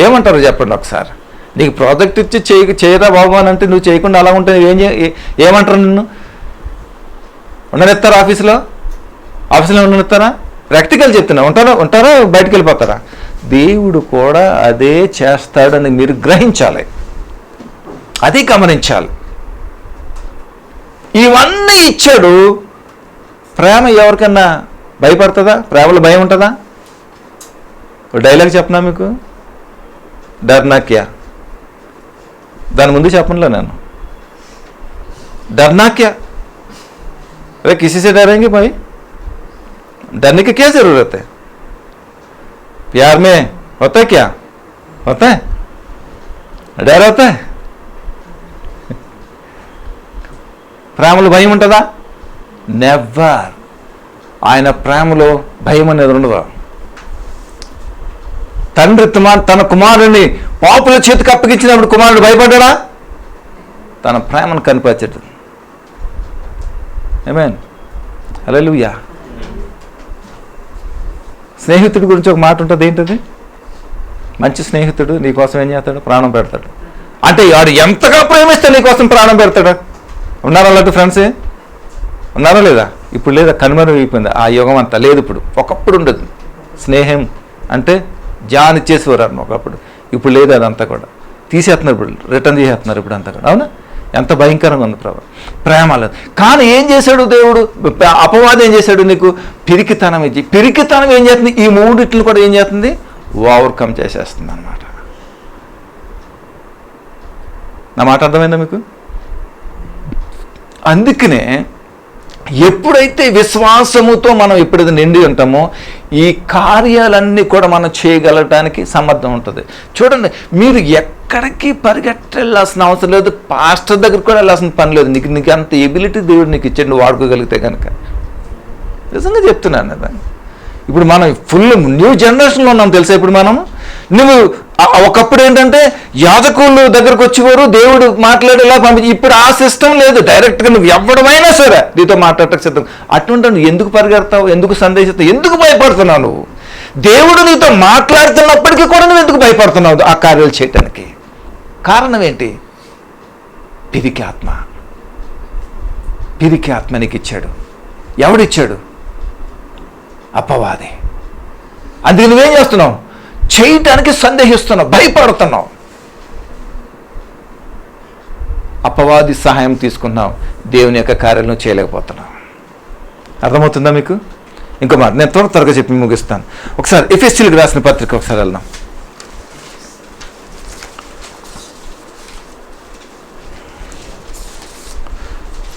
ఏమంటారు చెప్పండి ఒకసారి. నీకు ప్రాజెక్ట్ ఇచ్చి చేయరా బాబు అని అంటే నువ్వు చేయకుండా అలా ఉంటే ఏమంటారు? నిన్ను ఉండనిస్తారా? ఆఫీసులో ఉండనిస్తారా? ప్రాక్టికల్ చెప్తున్నా. ఉంటారా బయటకు వెళ్ళిపోతారా? దేవుడు కూడా అదే చేస్తాడని మీరు గ్రహించాలి, అది గమనించాలి. ఇవన్నీ ఇచ్చాడు. ప్రేమ ఎవరికన్నా భయపడుతుందా? ప్రేమలో భయం ఉంటుందా? డైలాగ్ చెప్పనా మీకు? డర్నా క్యా. దాని ముందు చెప్పనులే నేను. डरना क्या? अरे किसी से डरेंगे भाई? डरने की क्या जरूरत है? प्यार में होता है क्या? होता है? डर होता है? ప్రేమలో భయం ఉంటుందా? నెవర్. ఆయన ప్రేమలో భయం అనేది ఉండదు. తండ్రి తన కుమారుడిని పాపుల చేతికి అప్పగించినప్పుడు కుమారుడు భయపడ్డా? తన ప్రేమను కనిపించడు. ఆమేన్. హల్లెలూయా. స్నేహితుడి గురించి ఒక మాట ఉంటుంది. ఏంటది? మంచి స్నేహితుడు నీకోసం ఏం చేస్తాడు? ప్రాణం పెడతాడు. అంటే వాడు ఎంతగా ప్రేమిస్తే నీకోసం ప్రాణం పెడతాడు. ఉన్నారా అలాంటి ఫ్రెండ్సే? ఉన్నారా లేదా? ఇప్పుడు లేదా, కనుమరుగైపోయింది ఆ యుగం అంతా. లేదు ఇప్పుడు. ఒకప్పుడు ఉండదు. స్నేహం అంటే జాన్ ఇచ్చేసేవారు అన్న ఒకప్పుడు. ఇప్పుడు లేదు అదంతా కూడా. తీసేస్తున్నారు ఇప్పుడు, రిటర్న్ చేసేస్తున్నారు ఇప్పుడు అంతా కూడా. అవునా? ఎంత భయంకరంగా ఉంది ప్రేమ లేదు. కానీ ఏం చేశాడు దేవుడు? అపవాదం ఏం చేశాడు? నీకు పిరికితనం ఇచ్చి, పిరికితనం ఏం చేస్తుంది? ఈ మూడిట్లు కూడా ఏం చేస్తుంది? ఓవర్కమ్ చేసేస్తుంది అన్నమాట. నా మాట అర్థమైందా మీకు? అందుకనే ఎప్పుడైతే విశ్వాసముతో మనం ఎప్పుడైతే నిండి ఉంటామో ఈ కార్యాలన్నీ కూడా మనం చేయగలటానికి సమర్థం ఉంటుంది. చూడండి, మీరు ఎక్కడికి పరిగెట్టాల్సిన అవసరం లేదు. పాస్టర్ దగ్గరికి కూడా వెళ్ళాల్సిన పని లేదు. నీకు అంత ఎబిలిటీ దేవుడు నీకు ఇచ్చాడు, నువ్వు వాడుకోగలిగితే కనుక. నిజంగా చెప్తున్నాను కదా. ఇప్పుడు మనం ఫుల్ న్యూ జనరేషన్లో ఉన్నాం తెలుసా. ఇప్పుడు నువ్వు ఒకప్పుడు ఏంటంటే యాజకులు దగ్గరకు వచ్చేవారు, దేవుడు మాట్లాడేలా పంపించి. ఇప్పుడు ఆ సిస్టమ్ లేదు. డైరెక్ట్గా నువ్వు ఎవడమైనా సరే నీతో మాట్లాడటం సిద్ధం. అటువంటి నువ్వు ఎందుకు పరిగెడతావు, ఎందుకు సందేశిస్తావు, ఎందుకు భయపడుతున్నావు? నువ్వు దేవుడు నీతో మాట్లాడుతున్నప్పటికీ కూడా నువ్వు ఎందుకు భయపడుతున్నావు ఆ కార్యాలు చేయటానికి? కారణం ఏంటి? పిరికి ఆత్మ. పిరికి ఆత్మ నీకు ఇచ్చాడు. ఎవడిచ్చాడు? అపవాది. అందుకే నువ్వేం చేస్తున్నావు? చేయటానికి సందేహిస్తున్నావు, భయపడుతున్నావు, అపవాది సహాయం తీసుకున్నావు, దేవుని యొక్క కార్యాలను చేయలేకపోతున్నావు. అర్థమవుతుందా మీకు? ఇంకో మాట నేను త్వరగా చెప్పి ముగిస్తాను. ఒకసారి ఎఫెసీయులకు రాసిన పత్రిక ఒకసారి వెళ్దాం.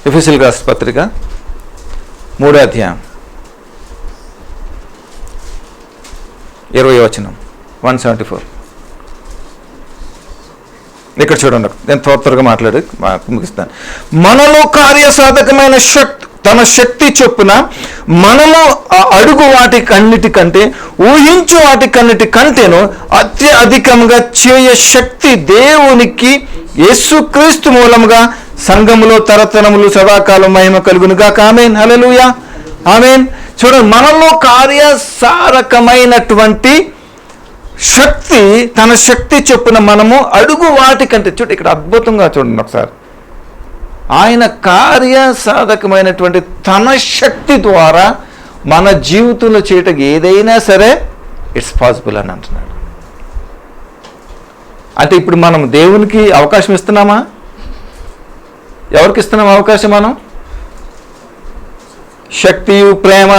ఎఫెసీయులకు రాసిన పత్రిక 3వ అధ్యాయం 20వ వచనం 174. ఇక్కడ చూడండి, నేను త్వరగా మాట్లాడి ముగిస్తాను. మనలో కార్యసాధకమైన తన శక్తి చొప్పున మనము అడుగు వాటికన్నిటికంటే ఊహించు వాటికన్నిటికంటేను అత్యధికంగా చేయ శక్తి దేవునికి యేసుక్రీస్తు మూలముగా సంఘములో తరతరములు సదాకాలం మహిమ కలుగునుగాక. ఆమేన్. హల్లెలూయా. ఆమేన్. చూడండి, మనలో కార్యసారకమైనటువంటి శక్తి, తన శక్తి చొప్పున మనము అడుగు వాటికంటే. చూడండి ఇక్కడ అద్భుతంగా చూడండి ఒకసారి. ఆయన కార్యసాధకమైనటువంటి తన శక్తి ద్వారా మన జీవితంలో చేయటం ఏదైనా సరే ఇట్స్ పాసిబుల్ అని అంటున్నాడు. అంటే ఇప్పుడు మనం దేవునికి అవకాశం ఇస్తున్నామా? ఎవరికి ఇస్తున్నాం అవకాశం? మనం శక్తి, ప్రేమ,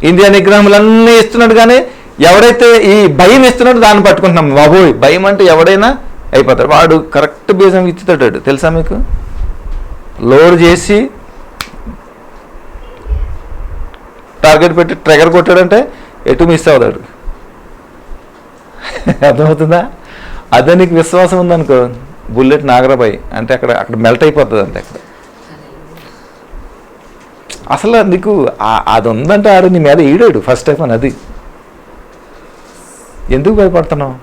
ఇంద్రియ నిగ్రహములన్నీ ఇస్తున్నాడు. కానీ ఎవడైతే ఈ భయం ఇస్తున్నాడో దాన్ని పట్టుకుంటున్నాం. బాబోయ్, భయం అంటే ఎవడైనా అయిపోతాడు. వాడు కరెక్ట్ బీజం ఇచ్చుతాడు తెలుసా మీకు? లోడ్ చేసి టార్గెట్ పెట్టి ట్రిగర్ కొట్టాడంటే ఎటు మిస్ అవుతాడు. అర్థమవుతుందా? అదే నీకు విశ్వాసం ఉందనుకో, బుల్లెట్ నాగరాబాయి అంటే అక్కడ మెల్ట్ అయిపోతుంది. అంతే అక్కడ అసలు నీకు అది ఉందంటే ఆడు నీ మీద ఈడాడు ఫస్ట్ టైం అని. అది ఎందుకు భయపడుతున్నావు?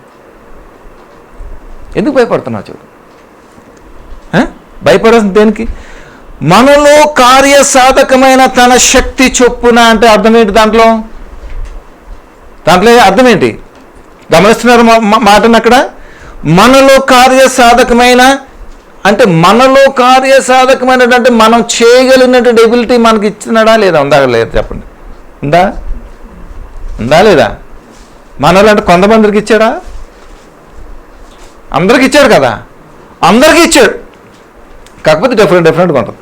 ఎందుకు భయపడుతున్నావు? చూడు, భయపడాల్సిన దేనికి? మనలో కార్యసాధకమైన తన శక్తి చొప్పున అంటే అర్థం ఏంటి? దాంట్లో అర్థం ఏంటి? గమనిస్తున్నారు మాటను అక్కడ? మనలో కార్యసాధకమైన అంటే మనలో కార్యసాధకమైన అంటే మనం చేయగలిగినటువంటి ఎబిలిటీ మనకి ఇచ్చినాడా లేదా? ఉందా లేదా? చెప్పండి. ఉందా లేదా? మనలో అంటే కొంతమందికి ఇచ్చాడా? అందరికి ఇచ్చాడు కదా. అందరికీ ఇచ్చాడు, కాకపోతే డిఫరెంట్గా ఉంటుంది.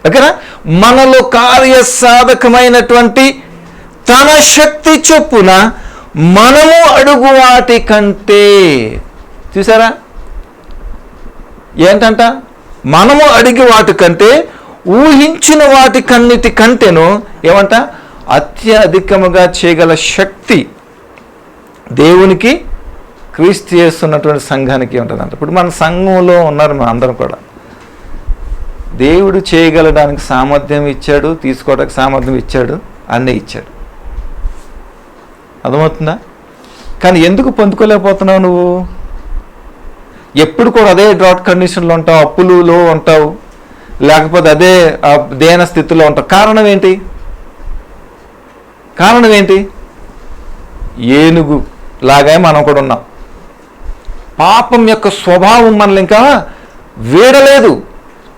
ఓకేనా? మనలో కార్యసాధకమైనటువంటి తన శక్తి చొప్పున మనము అడుగు వాటి కంటే. చూసారా? ఏంటంట? మనము అడిగి వాటి కంటే ఊహించిన వాటికన్నిటి కంటేను ఏమంట? అత్యధికముగా చేయగల శక్తి దేవునికి క్రీస్తు చేస్తున్నటువంటి సంఘానికి ఉంటుందంట. ఇప్పుడు మన సంఘంలో ఉన్నారు మన అందరం కూడా. దేవుడు చేయగలడానికి సామర్థ్యం ఇచ్చాడు, తీసుకోవడానికి సామర్థ్యం ఇచ్చాడు, అన్నీ ఇచ్చాడు. అర్థమవుతుందా? కానీ ఎందుకు పొందుకోలేకపోతున్నావు నువ్వు? ఎప్పుడు కూడా అదే డ్రాట్ కండిషన్లో ఉంటావు, అప్పులలో ఉంటావు, లేకపోతే అదే దేన స్థితిలో ఉంటావు. కారణం ఏంటి? ఏనుగు లాగా మనం కూడా ఉన్నాం. పాపం యొక్క స్వభావం మనల్ని ఇంకా వీడలేదు.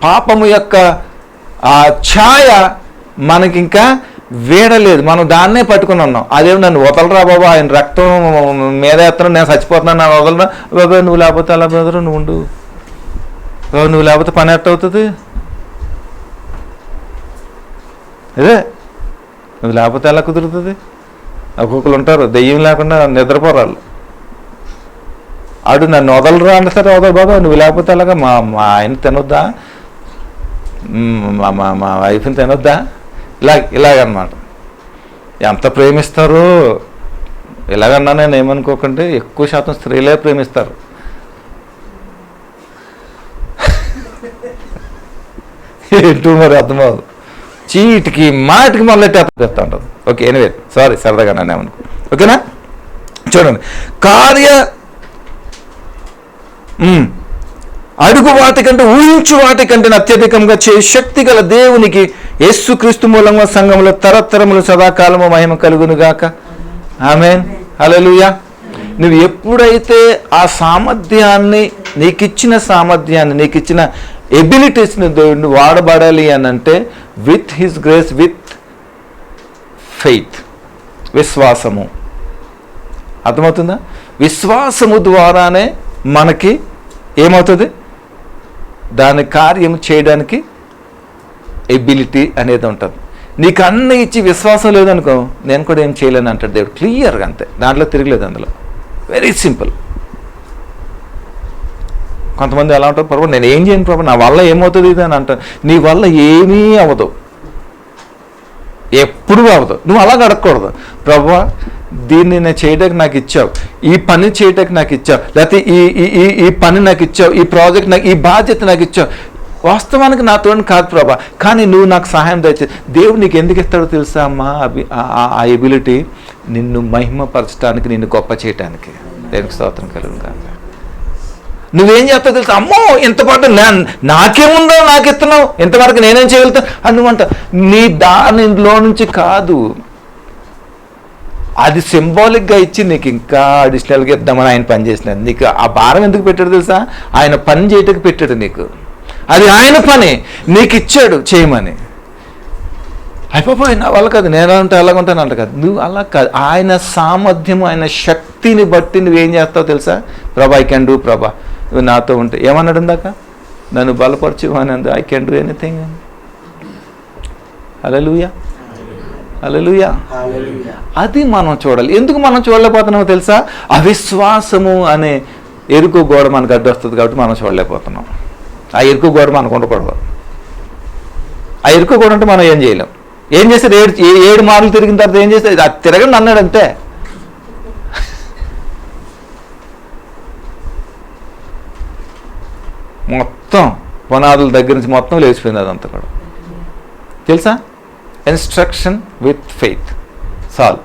పాపము యొక్క ఆ ఛాయ మనకి ఇంకా వీడలేదు. మనం దాన్నే పట్టుకుని ఉన్నాం. అదేమి నన్ను వదలరా బాబా, ఆయన రక్తం మీద ఎత్తను, నేను చచ్చిపోతున్నాను, నన్ను వదలరా బాబా. నువ్వు లేకపోతే అలా బ్రదరు, నువ్వు ఉండు, నువ్వు లేకపోతే పని ఎట్ట అవుతుంది? అదే నువ్వు లేకపోతే ఎలా కుదురుతుంది? ఒక్కొక్కరు ఉంటారు దెయ్యం లేకుండా నిద్రపోరాళ్ళు. ఆడు నన్ను వదలరా అంటే సరే వదలు బాబా, నువ్వు లేకపోతే అలాగా మా ఆయన తినొద్దా, మా వైఫ్ని తినొద్దా, ఇలాగనమాట. ఎంత ప్రేమిస్తారో ఇలాగన్నా నేను ఏమనుకోకండి, ఎక్కువ శాతం స్త్రీలే ప్రేమిస్తారు. ఏంటో మరి అర్థమవుతుంది. చీటికి మాటికి మొదలెట్టేస్తా ఉంటుంది. ఓకే, ఎనివే సారీ, సరదాగా నన్ను ఏమనుకో. ఓకేనా, చూడండి. అడుగు వాటికంటే ఊహించు వాటికంటే అత్యధికంగా చేయ శక్తి గల దేవునికి యేసుక్రీస్తు మూలంగా సంఘంలో తరతరములు సదాకాలము మహిమ కలుగునుగాక. ఆమేన్, హల్లెలూయా. నువ్వు ఎప్పుడైతే ఆ సామర్థ్యాన్ని, నీకిచ్చిన సామర్థ్యాన్ని, నీకిచ్చిన ఎబిలిటీస్ని దేవుడిని వాడబడాలి అని అంటే with his grace, with faith, విశ్వాసము. అర్థమవుతుందా? విశ్వాసము ద్వారానే మనకి ఏమవుతుంది, దాని కార్యం చేయడానికి ఎబిలిటీ అనేది ఉంటుంది. నీకు అన్నీ ఇచ్చి విశ్వాసం లేదనుకో, నేను కూడా ఏం చేయలేను అంటాడు దేవుడు క్లియర్గా. అంతే, దాంట్లో తిరగలేదు. అందులో వెరీ సింపుల్. కొంతమంది ఎలా ఉంటారు, ప్రభు నేను ఏం చేయను ప్రభు, నా వల్ల ఏమవుతుంది ఇది అని అంటారు. నీ వల్ల ఏమీ అవ్వదు, ఎప్పుడూ అవ్వదు. నువ్వు అలా అడగకూడదు. ప్రభు దీన్ని నేను చేయడానికి నాకు ఇచ్చావు, ఈ పని చేయడానికి నాకు ఇచ్చావు, లేకపోతే ఈ పని నాకు ఇచ్చావు, ఈ ప్రాజెక్ట్ నాకు, ఈ బాధ్యత నాకు ఇచ్చావు. వాస్తవానికి నాతో కాదు ప్రభా, కానీ నువ్వు నాకు సహాయం దయచే. దేవుడు నీకు ఎందుకు ఇస్తాడో తెలుసా అమ్మా? ఆ ఎబిలిటీ నిన్ను మహిమపరచడానికి, నిన్ను గొప్ప చేయటానికి. దేవునికి స్తోత్రం కలుగును కాక. నువ్వేం చేస్తావు తెలుసా? అమ్మో ఇంతపాటు నాకేముందో నాకు ఇస్తున్నావు, ఇంతవరకు నేనేం చేయగలుగుతాను అని నువ్వంట. నీ దానిలో నుంచి కాదు, అది సింబాలిక్గా ఇచ్చి నీకు ఇంకా అడిషనల్గా ఇద్దామని ఆయన పని చేసినాడు. నీకు ఆ భారం ఎందుకు పెట్టాడు తెలుసా? ఆయన పని చేయటకు పెట్టాడు నీకు. అది ఆయన పని, నీకు ఇచ్చాడు చేయమని. అయిపోయి నా వల్ల కాదు, నేను అంటే అలాగుంటాను అంట కాదు. నువ్వు అలా కాదు, ఆయన సామర్థ్యం, ఆయన శక్తిని బట్టి నువ్వేం చేస్తావు తెలుసా? ప్రభా ఐ కెన్ డూ, ప్రభా నువ్వు నాతో ఉంటే. ఏమన్నాడు ఇందాక? నన్ను బలపరచు అని అంది. I can do anything. హల్లెలూయా, హల్లెలూయా. అది మనం చూడాలి. ఎందుకు మనం చూడలేకపోతున్నామో తెలుసా? అవిశ్వాసము అనే ఎరుకు గోడ మనకు అడ్డొస్తుంది కాబట్టి మనం చూడలేకపోతున్నాం. ఆ ఎరుకు గోడ మనకు ఉండకూడదు. ఆ ఎరుకు గోడ అంటే మనం ఏం చేయలేం. ఏం చేస్తే 7 మార్లు తిరిగిన తర్వాత ఏం చేస్తే అది తిరగండి అన్నాడు అంతే. మొత్తం పునాదుల దగ్గర నుంచి మొత్తం లేచిపోయింది అదంతా కూడా. తెలుసా? Instruction with faith solve.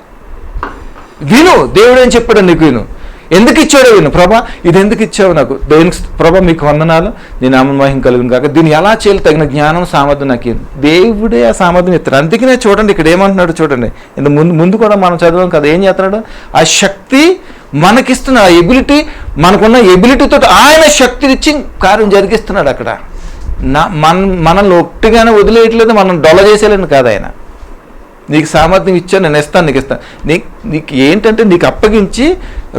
విను, దేవుడు ఏం చెప్పాడు నీకు, విను. ఎందుకు ఇచ్చాడో విను. ప్రభా ఇది ఎందుకు ఇచ్చావు నాకు? దేవునికి ప్రభా మీకు వందనాలు, నేను నామమహిమ కలుగును కాక. దీన్ని ఎలా చేయాలి, తగిన జ్ఞానం సామర్థ్యం నాకు దేవుడే ఆ సామర్థ్యం ఇస్తాడు. అందుకనే చూడండి ఇక్కడ ఏమంటున్నాడు చూడండి. ముందు కూడా మనం చదవం కదా, ఏం చేస్తున్నాడు? ఆ శక్తి మనకిస్తున్న ఆ ఎబిలిటీ, మనకున్న ఎబిలిటీతో ఆయన శక్తినిచ్చి కార్యం జరిగిస్తున్నాడు అక్కడ. మనల్ని ఒట్టిగానే వదిలేయట్లేదు, మనం డొల్ల చేసేయాలని కాదు ఆయన. నీకు సామర్థ్యం ఇచ్చాను, నేను ఇస్తాను, నీకు ఇస్తాను. నీకు ఏంటంటే నీకు అప్పగించి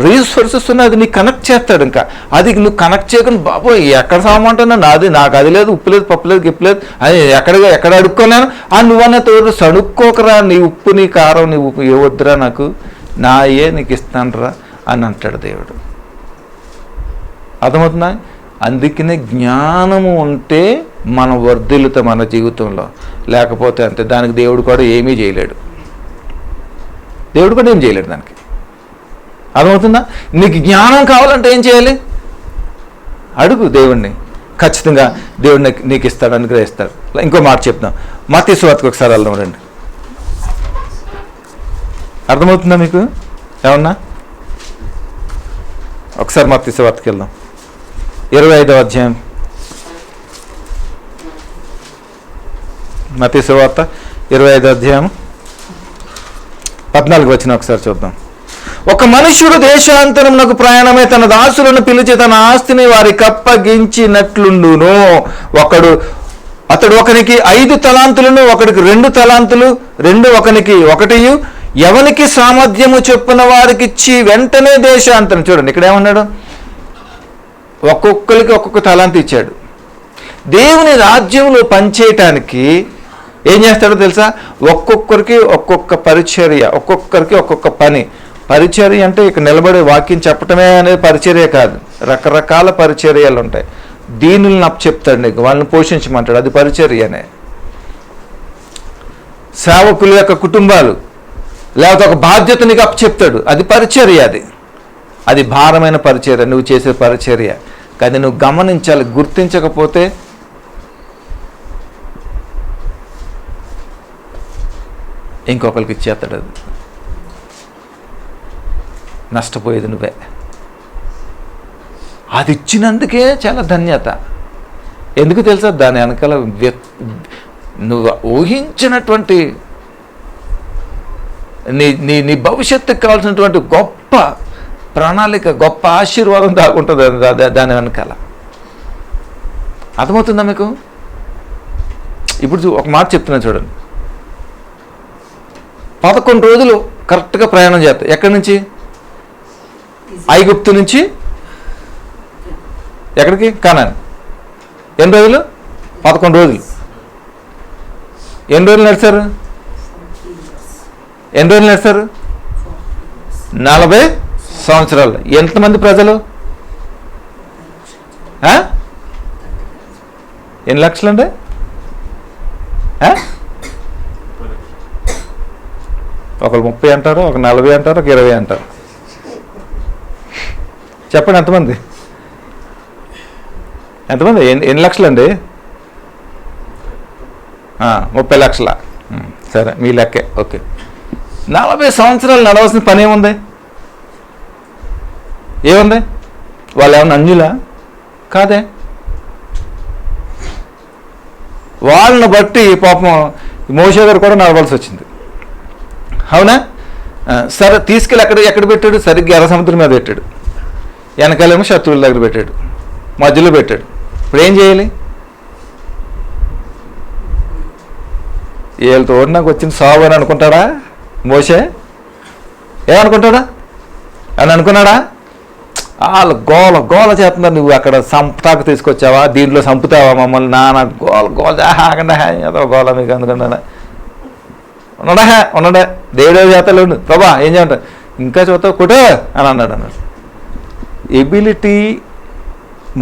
రీసోర్సెస్ ఉన్నాయి, అది నీకు కనెక్ట్ చేస్తాడు. ఇంకా అది నువ్వు కనెక్ట్ చేయకుండా బాబోయ్ ఎక్కడ సామంటున్నా నాది, నాకు అది లేదు, ఉప్పు లేదు, పప్పు లేదు, గిప్పు లేదు, అది ఎక్కడ అడుక్కోలేను నువ్వన్న తోడు సడుక్కోకరా, నీ ఉప్పు నీ కారం నీ ఉప్పు ఏ వద్దురా, నాకు నీకు ఇస్తానురా అని అంటాడు దేవుడు. అర్థమవుతుందా? అందుకనే జ్ఞానము ఉంటే మనం వర్ధిల్లుతాం మన జీవితంలో, లేకపోతే అంతే. దానికి దేవుడు కూడా ఏమీ చేయలేడు, దేవుడు కూడా ఏం చేయలేడు దానికి. అర్థమవుతుందా? నీకు జ్ఞానం కావాలంటే ఏం చేయాలి? అడుగు దేవుణ్ణి, ఖచ్చితంగా దేవుడు నీకు ఇస్తాడు, అనుగ్రహిస్తాడు. ఇంకో మాట చెప్తాం, మత్తయి సువార్తకు ఒకసారి వెళ్దాం రండి. అర్థమవుతుందా మీకు ఏమన్నా? ఒకసారి మత్తయి సువార్తకి వెళ్దాం. 25వ అధ్యాయం, మత్తయి సువార్త 25వ అధ్యాయం 14 వచనం ఒకసారి చూద్దాం. ఒక మనుష్యుడు దేశాంతరమునకు ప్రయాణమై తన దాసులను పిలిచి తన ఆస్తిని వారికి అప్పగించినట్లుండును. అతడు ఒకనికి 5 తలాంతులను, ఒకడికి 2 తలాంతులు, ఒకనికి 1, ఎవనికి సామర్థ్యము చొప్పున వారికి ఇచ్చి వెంటనే దేశాంతరం. చూడండి ఇక్కడ ఏమన్నాడు? ఒక్కొక్కరికి ఒక్కొక్క తలాంతు ఇచ్చాడు. దేవుని రాజ్యంలో పనిచేయటానికి ఏం చేస్తాడో తెలుసా? ఒక్కొక్కరికి ఒక్కొక్క పరిచర్య, ఒక్కొక్కరికి ఒక్కొక్క పని. పరిచర్య అంటే ఇక్కడ నిలబడే వాక్యం చెప్పటమే అనేది పరిచర్య కాదు, రకరకాల పరిచర్యలు ఉంటాయి. దీనులను చెప్తాడు నీకు, వాళ్ళని పోషించమంటాడు, అది పరిచర్యనే. సేవకుల యొక్క కుటుంబాలు, లేకపోతే ఒక బాధ్యత నీకు చెప్తాడు, అది పరిచర్య. అది భారమైన పరిచర్య, నువ్వు చేసే పరిచర్య. కానీ నువ్వు గమనించాలి, గుర్తించకపోతే ఇంకొకరికి ఇచ్చేస్తాడు. అది నష్టపోయేది నువ్వే. అది ఇచ్చినందుకే చాలా ధన్యత. ఎందుకు తెలుసా? దాని వెనకాల నువ్వు ఊహించినటువంటి నీ నీ భవిష్యత్తుకు కావాల్సినటువంటి గొప్ప ప్రణాళిక, గొప్ప ఆశీర్వాదం దాగుంటుంది దాని వెనకాల. అర్థమవుతుందా మీకు? ఇప్పుడు ఒక మాట చెప్తున్నాను చూడండి. 11 రోజులు కరెక్ట్గా ప్రయాణం చేస్తాయి. ఎక్కడి నుంచి? ఐగుప్తు నుంచి ఎక్కడికి? కానాన్. ఎన్ని రోజులు? 11 రోజులు. ఎన్ని రోజులు నడిచారు? 40 సంవత్సరాలు. ఎంతమంది ప్రజలు? ఎన్ని లక్షలు అండి? ఒకరు 30 అంటారు, ఒక 40 అంటారు, ఒక 20 అంటారు. చెప్పండి ఎంతమంది? ఎన్ని లక్షలు అండి? 30 లక్షల. సరే, మీ లెక్కే. ఓకే. 40 సంవత్సరాలు నడవలసిన పని ఏముంది? వాళ్ళు ఏమన్నా అన్యులా? కాదే. వాళ్ళని బట్టి పాపం మోషే గారు కూడా నడవలసి వచ్చింది. అవునా? సరే, తీసుకెళ్ళి ఎక్కడ పెట్టాడు? సరిగ్గా ఎర్ర సముద్రం మీద పెట్టాడు. వెనకాలేమో శత్రువుల దగ్గర పెట్టాడు, మధ్యలో పెట్టాడు. ఇప్పుడు ఏం చేయాలి? వీళ్ళతో నాకు వచ్చింది సాగు అని అనుకుంటాడా మోషే? ఏమనుకుంటాడా? అని అనుకున్నాడా? వాళ్ళు గోల చేస్తున్నారు. నువ్వు అక్కడ సంపుతాకు తీసుకొచ్చావా? దీంట్లో సంపుతావా మమ్మల్ని? నాన్న గోల ఆగండా ఏదో గోల మీకు అందుకున్నాడా? ఉన్నాడా? దేవుడే చేతలు ఉండు ప్రభా, ఏం చేయమంటా? ఇంకా చూస్తావు కుటో అని అన్నాడు. ఎబిలిటీ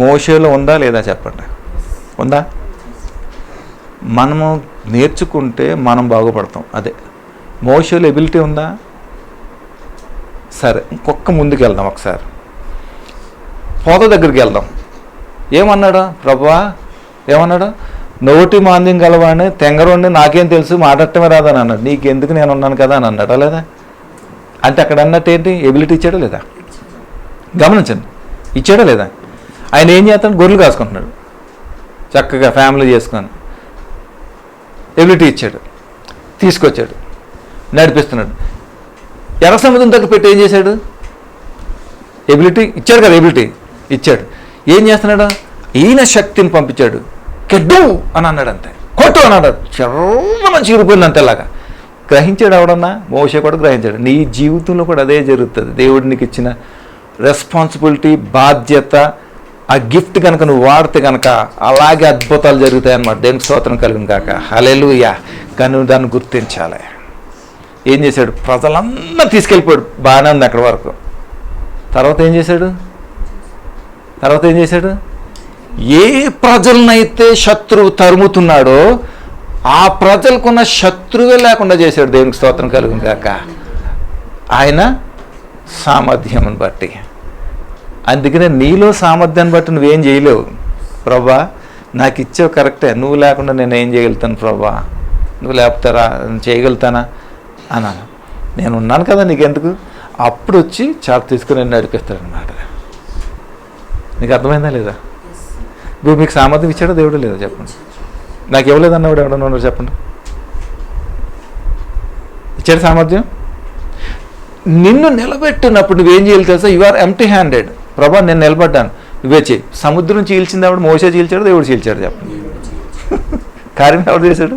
మోషేలో ఉందా లేదా చెప్పండి? ఉందా? మనము నేర్చుకుంటే మనం బాగుపడతాం. అదే మోషేలో ఎబిలిటీ ఉందా? సరే, ఇంకొక ముందుకు వెళ్దాం. ఒకసారి పోత దగ్గరికి వెళ్దాం. ఏమన్నాడు ప్రభువా? ఏమన్నాడు? నోటి మాంద్యం గలవాడిని, తెంగరోడిని, నాకేం తెలుసు, మాట్లాడటమే రాదని అన్నాడు. నీకెందుకు, నేను ఉన్నాను కదా అని అన్నాడా లేదా? అంటే అక్కడ అన్నట్టు ఏంటి? ఎబిలిటీ ఇచ్చాడా లేదా? గమనించండి, ఇచ్చాడా లేదా? ఆయన ఏం చేస్తాడు? గొర్రెలు కాసుకుంటున్నాడు చక్కగా, ఫ్యామిలీ చేసుకొని. ఎబిలిటీ ఇచ్చాడు, తీసుకొచ్చాడు, నడిపిస్తున్నాడు. ఎర్ర సముద్రం దగ్గర పెట్టి ఏం చేశాడు? ఎబిలిటీ ఇచ్చాడు కదా, ఎబిలిటీ ఇచ్చాడు. ఏం చేస్తున్నాడు? ఈయన శక్తిని పంపించాడు. కెడ్డు అని అన్నాడు, అంతే. కొట్టు అన్నాడు. చర్రన చీరిపోయింది అంతేలాగా. గ్రహించాడు ఎవడన్నా? మోషే కూడా గ్రహించాడు. నీ జీవితంలో కూడా అదే జరుగుతుంది. దేవుడు నీకు ఇచ్చిన రెస్పాన్సిబిలిటీ, బాధ్యత, ఆ గిఫ్ట్ కనుక నువ్వు వాడితే కనుక అలాగే అద్భుతాలు జరుగుతాయి అన్నమాట. దేవునికి స్తోత్రం కలుగును కాక. హల్లెలూయా. కానీ నువ్వు దాన్ని గుర్తించాలి. ఏం చేశాడు? ప్రజలందరూ తీసుకెళ్ళిపోయాడు. బాగానే ఉంది అక్కడి వరకు. తర్వాత ఏం చేశాడు? ఏ ప్రజలనైతే శత్రువు తరుముతున్నాడో ఆ ప్రజలకున్న శత్రువే లేకుండా చేశాడు. దేవునికి స్తోత్రం కలుగును కాక. ఆయన సామర్థ్యం బట్టి. అందుకనే నీలో సామర్థ్యాన్ని బట్టి నువ్వేం చేయలేవు. ప్రభా, నాకు ఇచ్చేవి కరెక్టే, నువ్వు లేకుండా నేను ఏం చేయగలుగుతాను ప్రభా? నువ్వు లేపుతారా? చేయగలుగుతానా అన్నాను. నేను ఉన్నాను కదా, నీకెందుకు? అప్పుడు వచ్చి చాట్ తీసుకుని నేను నడిపిస్తాడనమాట. నీకు అర్థమైందా లేదా? ఇప్పుడు మీకు సామర్థ్యం ఇచ్చాడో దేవుడు లేదా చెప్పండి? నాకు ఇవ్వలేదన్నవాడు ఎవడన్నా ఉన్నాడు చెప్పండి? ఇచ్చాడు సామర్థ్యం. నిన్ను నిలబెట్టినప్పుడు నువ్వేం చేయాలి తెలుసా? You are empty handed. Prabha, నేను నిలబడ్డాను, నువ్వే చేయి. సముద్రం చీల్చింది ఆవిడ, మోసే చీల్చాడు, దేవుడు చీల్చాడు చెప్పండి? కార్యం ఎవడు చేశాడు?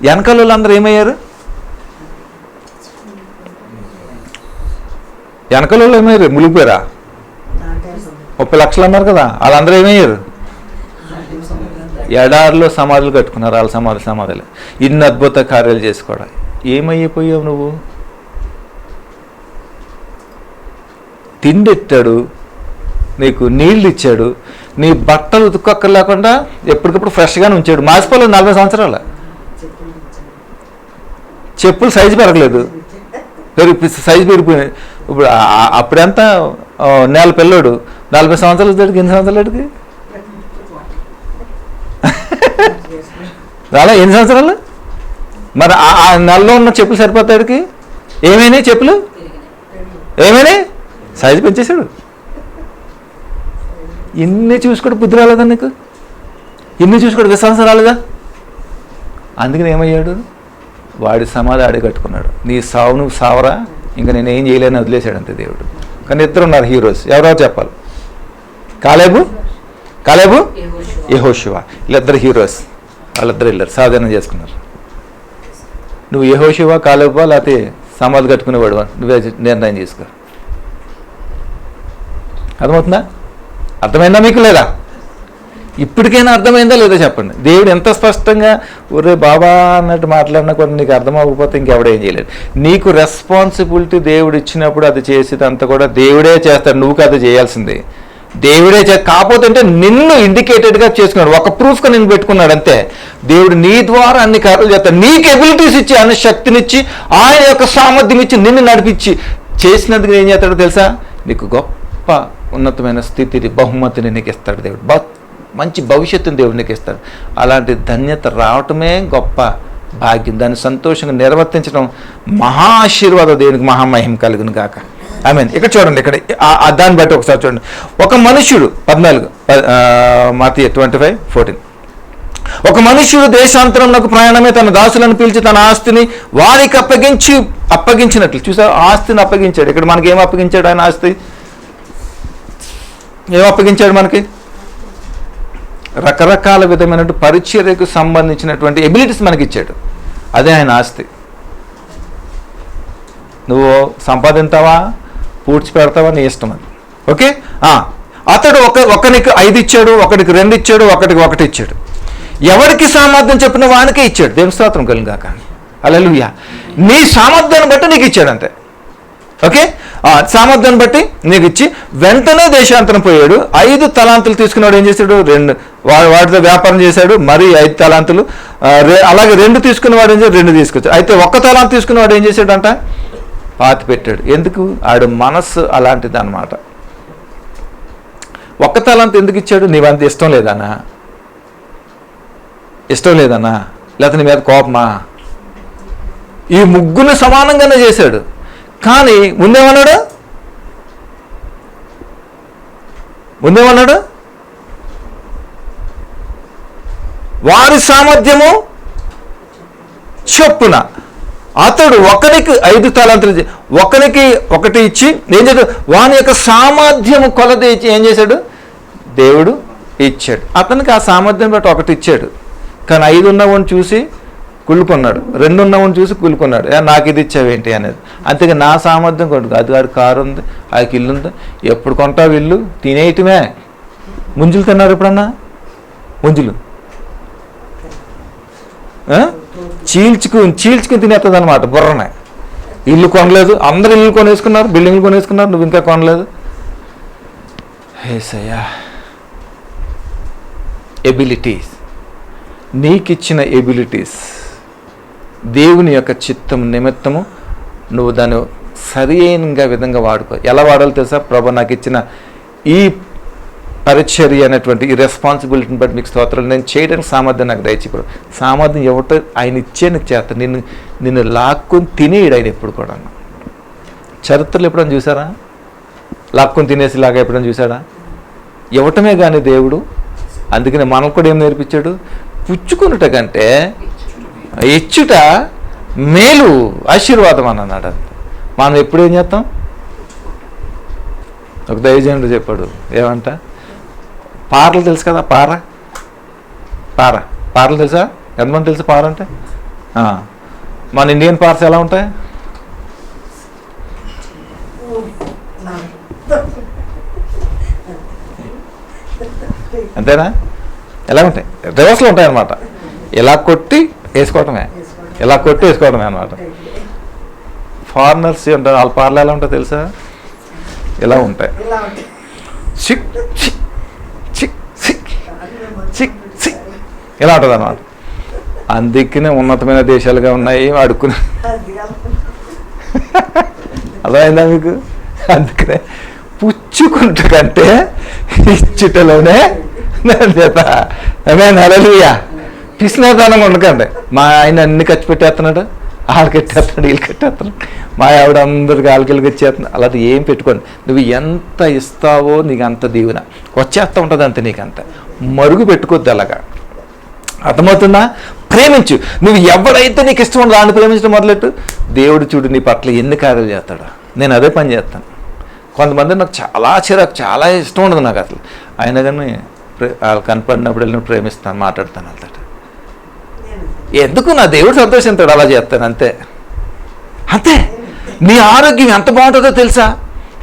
వెనకాల వాళ్ళందరూ ఏమయ్యారు? వెనకాల వాళ్ళు ఏమయ్యారు? మునిగిపోయారా? 30 లక్షలు అన్నారు కదా, వాళ్ళందరూ ఏమయ్యారు? ఎడారిలో సమాధులు కట్టుకున్నారు. వాళ్ళ సమాధులు. ఇన్ని అద్భుత కార్యాలు చేసుకోవడం. ఏమైపోయావు నువ్వు? తిండెట్టాడు, నీకు నీళ్ళు ఇచ్చాడు, నీ బట్టలు ఉతుక్కొక్కరు లేకుండా ఎప్పటికప్పుడు ఫ్రెష్గానే ఉంచాడు. మాసిపోలేదు 40 సంవత్సరాలు. చెప్పులు సైజు పెరగలేదు, సైజు పెరిగిపోయినాయి. ఇప్పుడు అప్పుడెంత? నేల పిల్లోడు 40 సంవత్సరాలు వచ్చాడు. ఎన్ని సంవత్సరాలకి రాలా? ఎన్ని సంవత్సరాలు? మరి ఆ నెలలో ఉన్న చెప్పులు సరిపోతాడికి? ఏమైనాయి చెప్పులు? ఏమైనాయి? సైజు పెంచేశాడు. ఇన్ని చూసుకోవడం బుద్ధి రాలేదా నీకు? ఇన్ని చూసుకోవడం విశ్వాసం రాలేదా? అందుకని ఏమయ్యాడు? వాడి సమాధి ఆడే కట్టుకున్నాడు. నీ సావు నువ్వు సావరా, ఇంకా నేను ఏం చేయలేని వదిలేశాడు అంతే దేవుడు. కానీ ఇద్దరు ఉన్నారు హీరోస్. ఎవరో చెప్పాలి. కాలేబు యెహోషువ, వీళ్ళిద్దరు హీరోస్. వాళ్ళిద్దరు వెళ్ళారు, సాధన చేసుకున్నారు. నువ్వు యెహోషువ కాలేబా లేకపోతే సమాధి కట్టుకునేవాడు, నువ్వే నిర్ణయం చేసుకో. అర్థమవుతుందా? అర్థమైందా మీకు లేదా? ఇప్పటికైనా అర్థమైందా లేదా చెప్పండి. దేవుడు ఎంత స్పష్టంగా ఒరే బాబా అన్నట్టు మాట్లాడినా కూడా నీకు అర్థం అవ్వకపోతే ఇంకెవడేం చేయలేడు. నీకు రెస్పాన్సిబిలిటీ దేవుడు ఇచ్చినప్పుడు అది చేసేదంతా కూడా దేవుడే చేస్తాడు. నువ్వు కదా చేయాల్సింది, దేవుడే కాకపోతే అంటే నిన్ను ఇండికేటెడ్గా చేసుకున్నాడు, ఒక ప్రూఫ్గా నిన్ను పెట్టుకున్నాడు అంతే. దేవుడు నీ ద్వారా అన్ని కార్యాలు చేస్తాడు. నీకు ఎబిలిటీస్ ఇచ్చి, అన్ని శక్తినిచ్చి, ఆయన యొక్క సామర్థ్యం ఇచ్చి, నిన్ను నడిపించి చేసినందుకు ఏం చేస్తాడో తెలుసా? నీకు గొప్ప ఉన్నతమైన స్థితిని, బహుమతిని నీకు ఇస్తాడు దేవుడు. మంచి భవిష్యత్తుని దేవుడు నీకు ఇస్తాడు. అలాంటి ధన్యత రావటమే గొప్ప భాగ్యం. దాన్ని సంతోషంగా నిర్వర్తించడం మహా ఆశీర్వాదం. దేవునికి మహామహిమ కలుగును గాక. ఆమేన్. ఇక్కడ చూడండి, ఇక్కడ దాన్ని బట్టి ఒకసారి చూడండి. ఒక మనుష్యుడు 14 మత్తయి 25:14. ఒక మనుష్యుడు దేశాంతరంలోకి ప్రయాణమే తన దాసులను పిలిచి తన ఆస్తిని వారికి అప్పగించినట్లు. చూసారు, ఆస్తిని అప్పగించాడు. ఇక్కడ మనకి ఏం అప్పగించాడు ఆయన? ఆస్తి ఏం అప్పగించాడు మనకి? రకరకాల విధమైనటువంటి పరిచర్యకు సంబంధించినటువంటి ఎబిలిటీస్ మనకి ఇచ్చాడు. అదే ఆయన ఆస్తి. నువ్వు సంపాదించావా, పూడ్చి పెడతావా, నీ ఇష్టం అది. ఓకే. అతడు ఒకరికి 5 ఇచ్చాడు, ఒకడికి 2 ఇచ్చాడు, ఒకటికి 1 ఇచ్చాడు. ఎవరికి సామర్థ్యం చెప్పిన వానికే ఇచ్చాడు. దేవుని స్తోత్రం కలుగుగాక. హల్లెలూయా. నీ సామర్థ్యాన్ని బట్టి నీకు ఇచ్చాడు అంతే. ఓకే. సామర్థ్యాన్ని బట్టి నీకు ఇచ్చి వెంటనే దేశాంతరం పోయాడు. 5 తలాంతులు తీసుకున్నాడు. ఏం చేశాడు? 2 వాటితో వ్యాపారం చేశాడు. మరి 5 తలాంతులు. అలాగే 2 తీసుకున్నవాడు ఏం చేశాడు? 2 తీసుకొచ్చాడు. అయితే 1 తలాంతు తీసుకున్నవాడు ఏం చేశాడంట? పాతి పెట్టాడు. ఎందుకు? ఆడు మనస్సు అలాంటిది అన్నమాట. 1 తలాంతు ఎందుకు ఇచ్చాడు? నీవంత ఇష్టం లేదన్నా, లేకపోతే నీ మీద కోపమా? ఈ ముగ్గురు సమానంగానే చేశాడు. కానీ ముందేమన్నాడు? వారి సామర్థ్యము చొప్పున అతడు ఒకరికి 5 తలాంతులు, ఒకరికి 1 ఇచ్చి ఏం చేశాడు? వాని యొక్క సామర్థ్యము కొలది ఇచ్చి ఏం చేశాడు? దేవుడు ఇచ్చాడు. అతనికి ఆ సామర్థ్యం బట్టి 1 ఇచ్చాడు. కానీ 5 ఉన్నవాడిని చూసి కుళ్ళుకున్నాడు, 2 ఉన్నవాడిని చూసి కుళ్ళుకున్నాడు. నాకు ఇది ఇచ్చావేంటి అనేది. అంతేగా నా సామర్థ్యం కొడుకు, అది వాడి కారు ఉంది, ఆకి ఇల్లు ఉంది, ఎప్పుడు కొంటావు ఇల్లు? తినేయటమే. ముంజులు తిన్నారు ఎప్పుడన్నా? ముంజులు చీల్చుకుని తినేస్తుంది అనమాట బుర్రనే. ఇల్లు కొనలేదు, అందరు ఇల్లు కొనేసుకున్నారు, బిల్డింగ్లు కొనేసుకున్నారు, నువ్వు ఇంకా కొనలేదు. యేసయ్యా, ఎబిలిటీస్, నీకిచ్చిన ఎబిలిటీస్ దేవుని యొక్క చిత్తం నిమిత్తము నువ్వు దాన్ని సరి అయిన విధంగా వాడుకో. ఎలా వాడాలో తెలుసా? ప్రభు నాకు ఇచ్చిన ఈ పరిచర్య అనేటువంటి ఈ రెస్పాన్సిబిలిటీని బట్టి మీకు స్తోత్రాలు. నేను చేయడానికి సామర్థ్యం నాకు దయచేయడు. సామర్థ్యం ఎవరితో? ఆయన ఇచ్చే నీకు చేస్తాను. నిన్ను లాక్కొని తినేయడు ఆయన ఎప్పుడు కూడా. చరిత్రలు ఎప్పుడైనా చూసారా? లాక్కొని తినేసి లాగా ఎప్పుడైనా చూసాడా? ఇవ్వటమే కానీ దేవుడు. అందుకని మనకు కూడా ఏం నేర్పించాడు? పుచ్చుకున్నట కంటే ఇచ్చుట మేలు, ఆశీర్వాదం అని అన్నాడు. మనం ఎప్పుడు ఏం చేస్తాం? ఒక దైవజనుడు చెప్పాడు, ఏమంట? పారలు తెలుసు కదా, పారలు తెలుసా? ఎంతమంది తెలుసు పార అంటే? మన ఇండియన్ పార్స్ ఎలా ఉంటాయి? అంతేనా? ఎలా ఉంటాయి? రివర్స్లో ఉంటాయి అన్నమాట. ఇలా కొట్టి వేసుకోవటమే, ఇలా కొట్టి వేసుకోవటమే అన్నమాట. ఫారినర్స్ ఉంటారు, వాళ్ళ పార్లు ఎలా ఉంటాయి తెలుసా? ఇలా ఉంటాయి. చిక్ చిక్ చిక్ చిక్ చిక్ చిక్ ఇలా ఉంటుంది అన్నమాట. అందుకనే ఉన్నతమైన దేశాలుగా ఉన్నాయి అడుక్కునే. అర్థమైందా మీకు? అందుకనే పుచ్చుకుంట కంటే ఇచ్చుటలోనే హల్లెలూయా. పిసినాదానంగా ఉండకండి. మా ఆయన అన్ని ఖర్చు పెట్టేస్తున్నాడు, వాళ్ళు కట్టేస్తున్నాడు, వీళ్ళు కట్టేస్తున్నాడు, మా ఆవిడ అందరికి వాళ్ళకి ఇచ్చేస్తున్నాడు. అలాంటి ఏం పెట్టుకోండి. నువ్వు ఎంత ఇస్తావో నీకు అంత దీవెన వచ్చేస్తూ ఉంటుంది. అంతే, నీకు అంత మరుగు పెట్టుకోద్దు. అలాగా అర్థమవుతుందా? ప్రేమించు. నువ్వు ఎవడైతే నీకు ఇష్టం ఉండదు దాన్ని ప్రేమించడం మొదలెట్టు. దేవుడు చూడు నీ పట్ల ఎన్ని కార్యాలు చేస్తాడు. నేను అదే పని చేస్తాను. కొంతమంది నాకు చాలా చిరాకు, చాలా ఇష్టం ఉండదు నాకు అసలు, అయినా కానీ వాళ్ళు కనపడినప్పుడు వెళ్ళి ప్రేమిస్తాను, మాట్లాడతాను వాళ్ళతో. ఎందుకు? నా దేవుడు సంతోషిస్తాడు, అలా చేస్తాను. అంతే అంతే. నీ ఆరోగ్యం ఎంత బాగుంటుందో తెలుసా?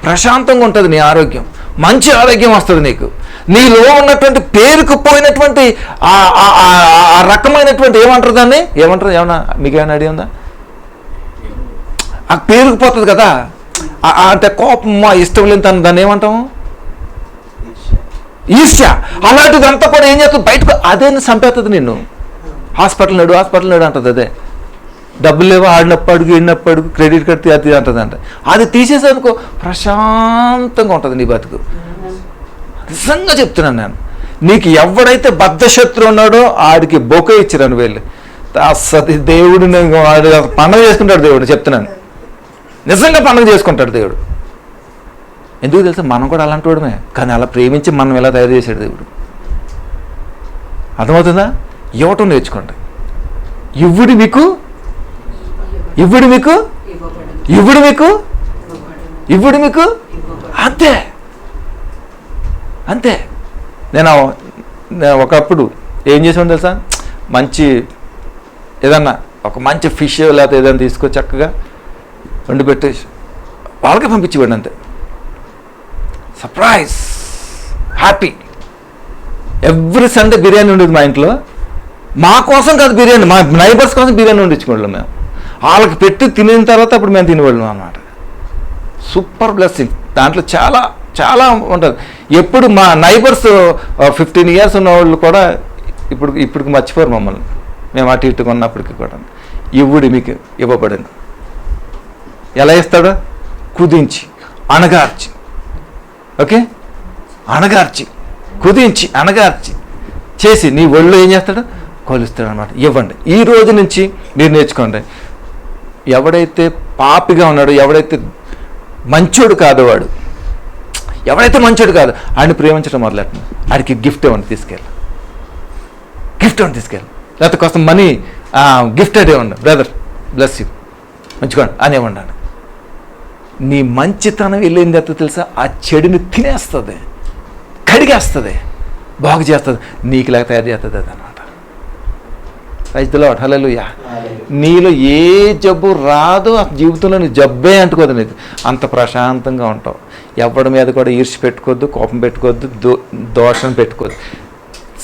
ప్రశాంతంగా ఉంటుంది నీ ఆరోగ్యం, మంచి ఆరోగ్యం వస్తుంది నీకు. నీలో ఉన్నటువంటి పేరుకుపోయినటువంటి ఆ రకమైనటువంటి ఏమంటారు దాన్ని, ఏమంటారు? ఏమన్నా మీకు ఏమైనా ఐడియా ఉందా? ఆ పేరుకుపోతుంది కదా, అంటే కోపం, ఇష్టం లేని తను, దాన్ని ఏమంటాము? ఈర్ష్య. అలాంటిదంతా కూడా ఏం చేస్తుంది? బయటకు అదే చంపేస్తుంది నిన్ను. హాస్పిటల్ నడు అంటుంది. అదే డబ్బులు లేవో ఆడినప్పుడు అడుగు, ఎన్నప్పుడు అడుగు, క్రెడిట్ కార్డు అది అంటుంది. అంటే అది తీసేసనుకో ప్రశాంతంగా ఉంటుంది నీ బతుకు. నిజంగా చెప్తున్నాను నేను. నీకు ఎవడైతే బద్ధశత్రు ఉన్నాడో ఆడికి బొకే ఇచ్చిరాను వీళ్ళు. అసలు దేవుడు వాడు పండుగ చేసుకుంటాడు దేవుడు, చెప్తున్నాను. నిజంగా పండుగ చేసుకుంటాడు దేవుడు. ఎందుకు తెలుసా? మనం కూడా అలాంటి వాడమే, కానీ అలా ప్రేమించి మనం ఎలా తయారు చేశాడు దేవుడు. అర్థమవుతుందా? ఇవ్వటం నేర్చుకోండి. ఇవ్వుడు మీకు అంతే అంతే. నేను ఒకప్పుడు ఏం చేసాను తెలుసా? మంచి ఏదన్నా ఒక మంచి ఫిష్ లేకపోతే ఏదైనా తీసుకొని చక్కగా వండి పెట్టేసి వాళ్ళకి పంపించేవాడు. అంతే. Surprise, happy. Every Sunday biryani ఉండేది మా ఇంట్లో. మా కోసం కాదు బిర్యానీ, మా నైబర్స్ కోసం బిర్యానీ వండించుకోవడం మేము. వాళ్ళకి పెట్టి తినిన తర్వాత అప్పుడు మేము తినేవాళ్ళం అన్నమాట. Super blessing. దాంట్లో చాలా చాలా ఉంటుంది. ఎప్పుడు మా నైబర్స్ 15 years ఉన్న వాళ్ళు కూడా ఇప్పుడు మర్చిపోరు మమ్మల్ని, మేము అటు ఇటు కొన్నప్పటికీ కూడా. ఇవ్వుడు మీకు ఇవ్వబడింది. ఎలా ఇస్తాడో? కుదించి, అణగార్చి. ఓకే, అణగార్చి, కుదించి, అణగార్చి చేసి నీ ఒళ్ళు ఏం చేస్తాడో కొలుస్తాడు అనమాట. ఇవ్వండి. ఈ రోజు నుంచి మీరు నేర్చుకోండి. ఎవడైతే పాపిగా ఉన్నాడో, ఎవడైతే మంచోడు కాదో, ఎవడైతే మంచోడు కాదు ఆడిని ప్రేమించడం మొదలెట్టండి. ఆడికి గిఫ్ట్ ఇవ్వండి, తీసుకెళ్ళి లేకపోతే కోసం మనీ గిఫ్టెడ్ ఇవ్వండి. బ్రదర్ బ్లెస్ యూ, మంచుకోండి అని ఇవ్వండి. నీ మంచితనం వెళ్ళింది ఎంత తెలుసా? ఆ చెడుని తినేస్తుంది, కడిగేస్తుంది, బాగు చేస్తుంది, నీకులాగా తయారు చేస్తుంది అది అనమాట. ప్రైజ్ ది లార్డ్, హల్లెలూయా. నీలో ఏ జబ్బు రాదు, ఆ జీవితంలో నీ జబ్బే అంటుకోదు. నీకు అంత ప్రశాంతంగా ఉంటావు. ఎవరి మీద కూడా ఈర్ష్య పెట్టుకోవద్దు, కోపం పెట్టుకోవద్దు, దోషం పెట్టుకోవద్దు.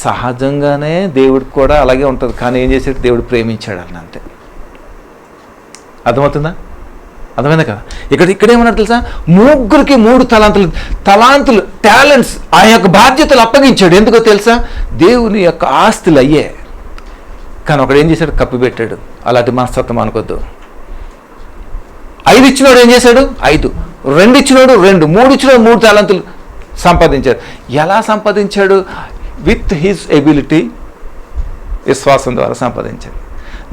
సహజంగానే దేవుడికి కూడా అలాగే ఉంటుంది. కానీ ఏం చేసాడు? దేవుడు ప్రేమించాడు అని. అంతే. అర్థమవుతుందా? అర్థమైందా కదా? ఇక్కడేమన్నారు తెలుసా? 3 తలాంతులు టాలెంట్స్, ఆ యొక్క బాధ్యతలు అప్పగించాడు. ఎందుకో తెలుసా? దేవుని యొక్క ఆస్తులు అయ్యే. కానీ ఒకడు ఏం చేశాడు? కప్పి పెట్టాడు. అలాంటి మనస్తత్వం అనుకోద్దు. 5 ఇచ్చినోడు ఏం చేశాడు? 5. 2 ఇచ్చినోడు 2. 3 ఇచ్చినోడు 3 తలాంతులు సంపాదించాడు. ఎలా సంపాదించాడు? విత్ హిజ్ ఎబిలిటీ, విశ్వాసం ద్వారా సంపాదించాడు.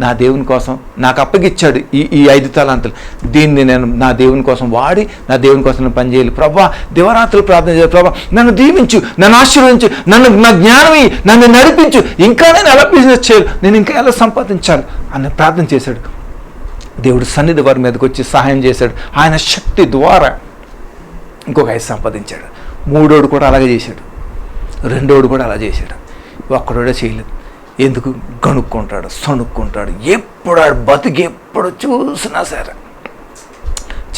నా దేవుని కోసం నాకు అప్పగిచ్చాడు ఈ 5 తలాంతులు. దీన్ని నేను నా దేవుని కోసం వాడి, నా దేవుని కోసం నేను పనిచేయాలి. ప్రభా, దివరాత్రులు ప్రార్థన చేయాలి. ప్రభా, నన్ను దీవించు, నన్ను ఆశీర్వదించు, నా జ్ఞానం, నన్ను నడిపించు, ఇంకా నేను ఎలా బిజినెస్ చేయాలి, నేను ఇంకా ఎలా సంపాదించాలి అని ప్రార్థన చేశాడు. దేవుడు సన్నిధి వారి మీదకి వచ్చి సహాయం చేశాడు. ఆయన శక్తి ద్వారా ఇంకొక 5 సంపాదించాడు. 3ఓడు కూడా అలాగే చేశాడు. 2ఓడు కూడా అలా చేశాడు. ఒక్కడోడే చేయలేదు. ఎందుకు? గణుక్కుంటాడు, సణుక్కుంటాడు. ఎప్పుడు బతికి ఎప్పుడు చూసినా సరే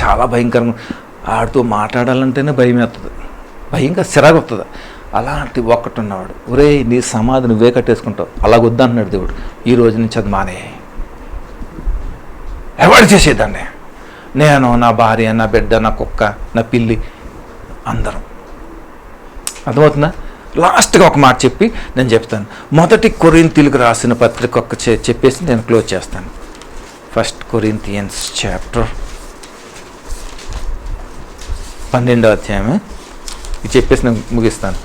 చాలా భయంకరంగా. ఆడితో మాట్లాడాలంటేనే భయం వేస్తుంది, భయంగా సిరాగొస్తుంది. అలాంటి ఒక్కటి ఉన్నవాడు, ఒరే నీ సమాధి నువ్వే కట్టేసుకుంటావు, అలాగొద్దంటున్నాడు దేవుడు. ఈ రోజు నుంచి అది మానే. ఎవరు చేసేదాన్ని? నేను, నా భార్య, నా బిడ్డ, నా కుక్క, నా పిల్లి, అందరం. అర్థమవుతుందా? లాస్ట్గా ఒక మాట చెప్పి నేను చెప్తాను. 1 కొరింథీయులకు రాసిన పత్రిక చెప్పేసి నేను క్లోజ్ చేస్తాను. 1 కొరింథియన్స్ చాప్టర్ 12వ అధ్యాయం ఇది చెప్పేసి నేను ముగిస్తాను.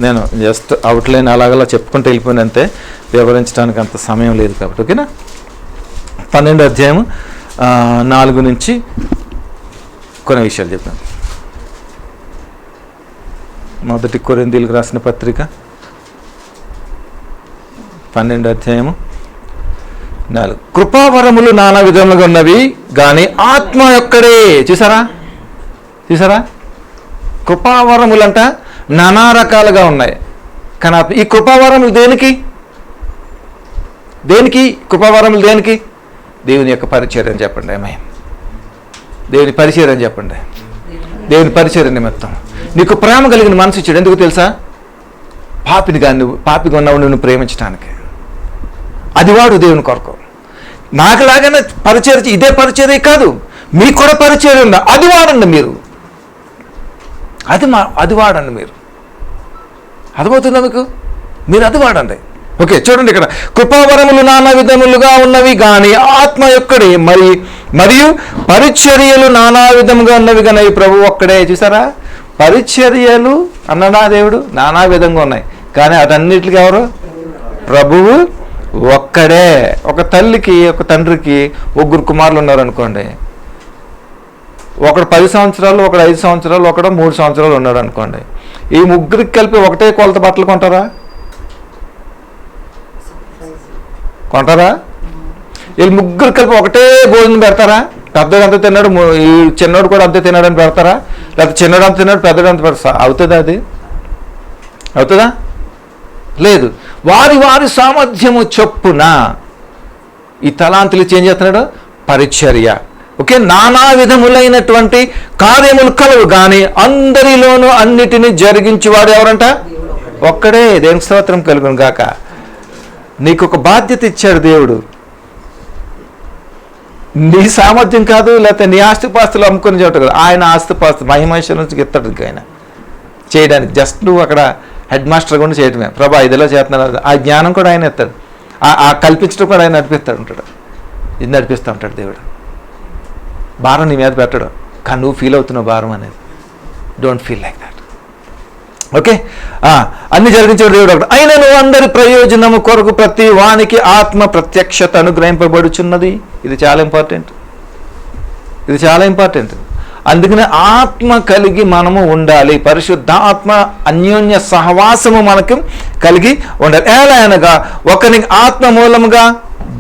నేను జస్ట్ అవుట్లైన్ అలాగలా చెప్పుకుంటూ వెళ్ళిపోయినంతే, వివరించడానికి అంత సమయం లేదు కాబట్టి. ఓకేనా? 12వ అధ్యాయం 4 నుంచి కొన్ని విషయాలు చెప్పాను. మొదటి కొరింథీయులకు రాసిన పత్రిక 12వ అధ్యాయము 4. కృపావరములు నానా విధములుగా ఉన్నవి కానీ ఆత్మ ఒక్కడే. చూసారా? కృపావరములంట నానా రకాలుగా ఉన్నాయి కానీ ఈ కృపావరములు దేనికి కృపావరములు దేనికి? దేవుని యొక్క పరిచర్య అని చెప్పండి. దేవుని పరిచర్య అని చెప్పండి. దేవుని పరిచర్య నిమిత్తం నీకు ప్రేమ కలిగిన మనసు ఇచ్చాడు. ఎందుకు తెలుసా? పాపిగా ఉన్నావు నువ్వు ప్రేమించడానికి. అది వాడు దేవుని కొరకు. నాకులాగానే పరిచర్య, ఇదే పరిచర్య కాదు, మీకు కూడా పరిచర్య ఉందా? అది వాడండి మీరు. అది వాడండి మీరు. అర్థమవుతుందా మీకు? మీరు అది వాడండి. ఓకే, చూడండి ఇక్కడ కృపావరములు నానా విధములుగా ఉన్నవి కానీ ఆత్మ ఒక్కడే, మరియు పరిచర్యలు నానా విధముగా ఉన్నవి కానీ ప్రభు ఒక్కడే. చూసారా? పరిచర్యలు అన్నడా దేవుడు నానా విధంగా ఉన్నాయి కానీ అటన్నిటికీ ఎవరు? ప్రభువు ఒక్కడే. ఒక తల్లికి ఒక తండ్రికి 3 కుమారులు ఉన్నారనుకోండి. ఒకడు 10 సంవత్సరాలు, ఒకడు 5 సంవత్సరాలు, ఒకడు 3 సంవత్సరాలు ఉన్నాడు అనుకోండి. ఈ ముగ్గురికి కలిపి ఒకటే కొలత బట్టలు కొంటారా? వీళ్ళు ముగ్గురు కలిపి ఒకటే భోజనం పెడతారా? పెద్దోడు అంత తిన్నాడు, ఈ చిన్నోడు కూడా అంతే తిన్నాడని పెడతారా? లేకపోతే చిన్నోడు అంత తిన్నాడు, పెద్దోడు అంత పెడతా? అవుతుందా? అది అవుతుందా? లేదు. వారి సామర్థ్యము చొప్పున ఈ తలాంతులు చేంజ్ చేస్తున్నాడు పరిచర్య. ఓకే, నానా విధములైనటువంటి కార్యములు కలవు కానీ అందరిలోనూ అన్నిటినీ జరిగించేవాడు ఎవరంట? ఒక్కడే. దేవునికి స్తోత్రం కలుగును గాక. నీకు ఒక బాధ్యత ఇచ్చాడు దేవుడు. నీ సామర్థ్యం కాదు, లేకపోతే నీ ఆస్తిపాస్తులు అమ్ముకుని చోట కదా. ఆయన ఆస్తిపాస్తులు మహిమేశ్వరం నుంచి ఇస్తాడు ఇంకా ఆయన చేయడానికి. జస్ట్ నువ్వు అక్కడ హెడ్ మాస్టర్ కూడా చేయటమే. ప్రభా ఇదిలో చేస్తున్నాడు, ఆ జ్ఞానం కూడా ఆయన ఇస్తాడు, ఆ కల్పించడం కూడా ఆయన నడిపిస్తాడు ఉంటాడు. ఇది నడిపిస్తూ ఉంటాడు దేవుడు. భారం నీ మీద పెట్టడు కానీ నువ్వు ఫీల్ అవుతున్నావు భారం అనేది. Don't feel like that. Okay, అన్ని జరిగించేవాడు దేవుడు ఒకటి. అయినా నువ్వు అందరి ప్రయోజనము కొరకు ప్రతి వానికి ఆత్మ ప్రత్యక్షత అనుగ్రహింపబడుచున్నది. ఇది చాలా ఇంపార్టెంట్. అందుకనే ఆత్మ కలిగి మనము ఉండాలి. పరిశుద్ధాత్మ అన్యోన్య సహవాసము మనకు కలిగి ఉండాలి. ఎలా అనగా ఒకరికి ఆత్మ మూలముగా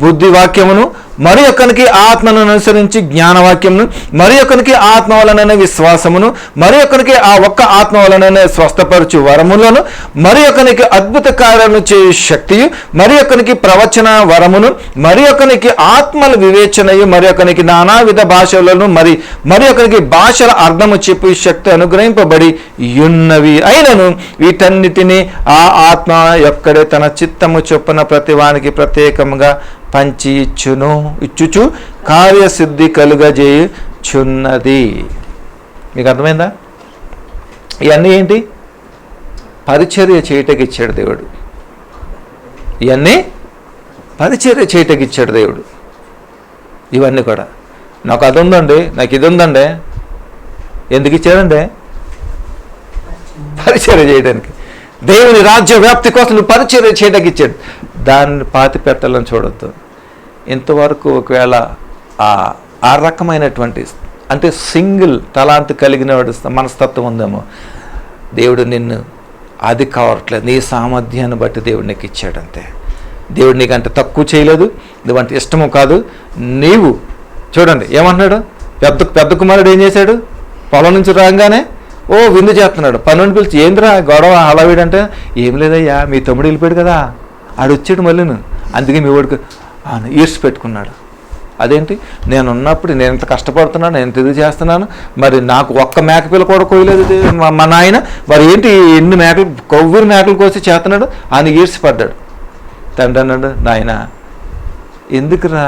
బుద్ధి వాక్యమును, మరి ఒకరికి ఆత్మను అనుసరించి జ్ఞానవాక్యమును, మరి ఒకరికి ఆత్మ వలననే విశ్వాసమును, మరి ఒకరికి ఆ ఒక్క ఆత్మ వలననే స్వస్థపరచు వరములను, మరి ఒకరికి అద్భుత కార్యాలను చేయు శక్తియు, మరి ఒకరికి ప్రవచన వరమును, మరి ఒకరికి ఆత్మల వివేచనయు, మరి ఒకరికి నానావిధ భాషలను, మరి ఒకరికి భాషల అర్థము చెప్పు శక్తి అనుగ్రహింపబడి ఉన్నవి. అయినను వీటన్నిటినీ ఆ ఆత్మ ఒక్కడే తన చిత్తము చొప్పున ప్రతి వానికి ప్రత్యేకముగా పంచి ఇచ్చుచు కార్యసిద్ధి కలుగజేయుచున్నది. మీకు అర్థమైందా? ఇవన్నీ ఏంటి? పరిచర్య చేయటకి ఇచ్చాడు దేవుడు. ఇవన్నీ పరిచర్య చేయటకి ఇచ్చాడు దేవుడు. ఇవన్నీ కూడా నాకు అది ఉందండి, నాకు ఇది ఉందండి. ఎందుకు ఇచ్చాడండి? పరిచర్య చేయడానికి. దేవుని రాజ్య వ్యాప్తి కోసం నువ్వు పరిచర్య చేయడానికి ఇచ్చాడు. దాన్ని పాతి పెట్టాలని చూడొద్దు. ఇంతవరకు ఒకవేళ ఆ రకమైనటువంటి అంటే సింగిల్ తలాంతు కలిగిన వాడు మనస్తత్వం ఉందేమో, దేవుడు నిన్ను అది కావట్లేదు. నీ సామర్థ్యాన్ని బట్టి దేవుడు నీకు ఇచ్చాడంతే. దేవుడు నీకు అంటే తక్కువ చేయలేదు, నువ్వంటే ఇష్టము కాదు. నీవు చూడండి ఏమంటున్నాడు? పెద్ద కుమారుడు ఏం చేశాడు? పొలం నుంచి రాగానే విందు చేస్తున్నాడు. పనుని పిలిచి ఏంద్రా గొడవ హడావిడంటే, ఏం లేదయ్యా మీ తమ్ముడు వెళ్ళిపోయాడు కదా, ఆడొచ్చాడు మళ్ళీను, అందుకే మీ వాడికి ఈర్స్ పెట్టుకున్నాడు. అదేంటి, నేను ఉన్నప్పుడు నేను ఇంత కష్టపడుతున్నాను, నేను ఇది చేస్తున్నాను, మరి నాకు ఒక్క మేకపిల్ల కూడా కోయలేదు మా నాయన, మరి ఏంటి ఎన్ని మేకలు కొవ్వూరు మేకలు కోసి చేస్తున్నాడు అని ఈర్స్ పడ్డాడు. తండ్రి అన్నాడు, నాయన ఎందుకురా,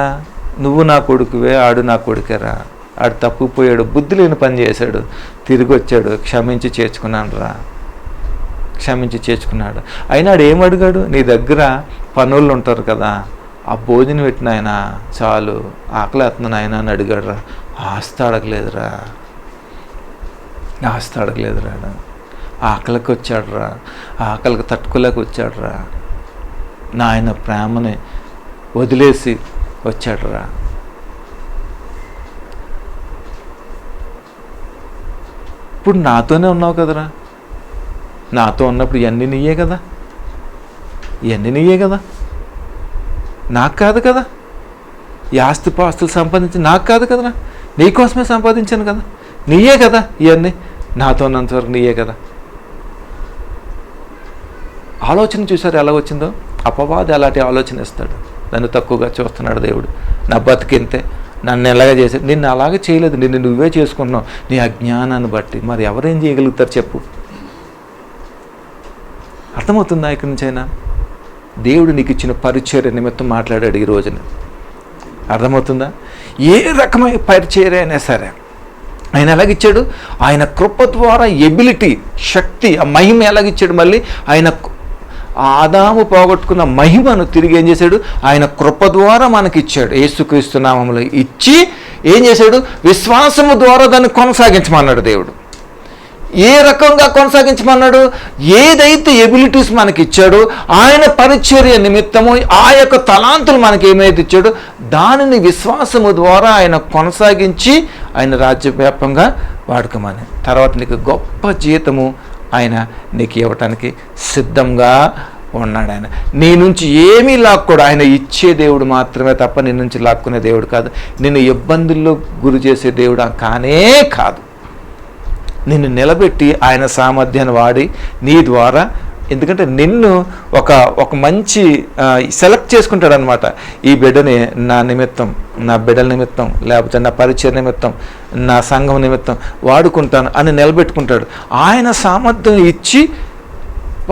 నువ్వు నా కొడుకువే, ఆడు నా కొడుకేరా, ఆడు తప్పుపోయాడు, బుద్ధి లేని పని చేశాడు, తిరిగి వచ్చాడు, క్షమించి చేర్చుకున్నాడు. అయినా ఆడు ఏమడిగాడు? నీ దగ్గర పనులు ఉంటారు కదా, ఆ భోజనం పెట్టిన ఆయన చాలు, ఆకలి వేస్తున్నాను ఆయన అని అడిగాడు రా. ఆస్తి అడగలేదురా. ఆకలికి వచ్చాడురా, ఆకలికి తట్టుకోలేక వచ్చాడురా, నా ఆయన ప్రేమని వదిలేసి వచ్చాడురా. ఇప్పుడు నాతోనే ఉన్నావు కదరా, నాతో ఉన్నప్పుడు ఇవన్నీ నీయే కదా, ఇవన్నీ నీయే కదా, నాకు కాదు కదా. ఈ ఆస్తులు సంపాదించి నాకు కాదు కదరా, నీకోసమే సంపాదించాను కదా, నీయే కదా ఇవన్నీ, నాతో ఉన్నంతవరకు నీయే కదా. ఆలోచన చూసారు ఎలా వచ్చిందో? అపవాది అలాంటి ఆలోచన ఇస్తాడు. నన్ను తక్కువగా చూస్తున్నాడు దేవుడు, నా బతికింతే, నన్ను ఎలాగ చేశాడు. నిన్ను అలాగే చేయలేదు, నిన్ను నువ్వే చేసుకుంటున్నావు నీ అజ్ఞానాన్ని బట్టి. మరి ఎవరేం చేయగలుగుతారు చెప్పు? అర్థమవుతుందా? ఇక్కడి నుంచైనా దేవుడు నీకు ఇచ్చిన పరిచర్య నిమిత్తం మాట్లాడాడు ఈ రోజున. అర్థమవుతుందా? ఏ రకమైన పరిచర్య అయినా సరే ఆయన ఎలాగిచ్చాడు? ఆయన కృప ద్వారా ఎబిలిటీ, శక్తి, ఆ మహిమ ఎలాగిచ్చాడు? మళ్ళీ ఆయన ఆదాము పోగొట్టుకున్న మహిమను తిరిగి ఏం చేశాడు? ఆయన కృప ద్వారా మనకిచ్చాడు. యేసుక్రీస్తు నామములో ఇచ్చి ఏం చేశాడు? విశ్వాసము ద్వారా దాన్ని కొనసాగించమన్నాడు దేవుడు. ఏ రకంగా కొనసాగించమన్నాడు? ఏదైతే ఎబిలిటీస్ మనకి ఇచ్చాడో, ఆయన పరిచర్య నిమిత్తము ఆ యొక్క తలాంతులు మనకి ఏమైతే ఇచ్చాడో దానిని విశ్వాసము ద్వారా ఆయన కొనసాగించి ఆయన రాజ్యవ్యాప్తంగా వాడుకోమని. తర్వాత నీకు గొప్ప జీతము ఆయన నీకు ఇవ్వటానికి సిద్ధంగా ఉన్నాడు. ఆయన నీ నుంచి ఏమీ లాక్కోడు. ఆయన ఇచ్చే దేవుడు మాత్రమే తప్ప నీ నుంచి లాక్కునే దేవుడు కాదు. నిన్ను ఇబ్బందుల్లో గురి చేసే దేవుడు కానే కాదు. నిన్ను నిలబెట్టి ఆయన సామర్థ్యాన్ని వాడి నీ ద్వారా, ఎందుకంటే నిన్ను ఒక మంచి సెలెక్ట్ చేసుకుంటాడు అనమాట. ఈ బిడ్డని నా నిమిత్తం, నా బిడ్డల నిమిత్తం, లేకపోతే నా పరిచయ నిమిత్తం, నా సంఘం నిమిత్తం వాడుకుంటాను అని నిలబెట్టుకుంటాడు. ఆయన సామర్థ్యం ఇచ్చి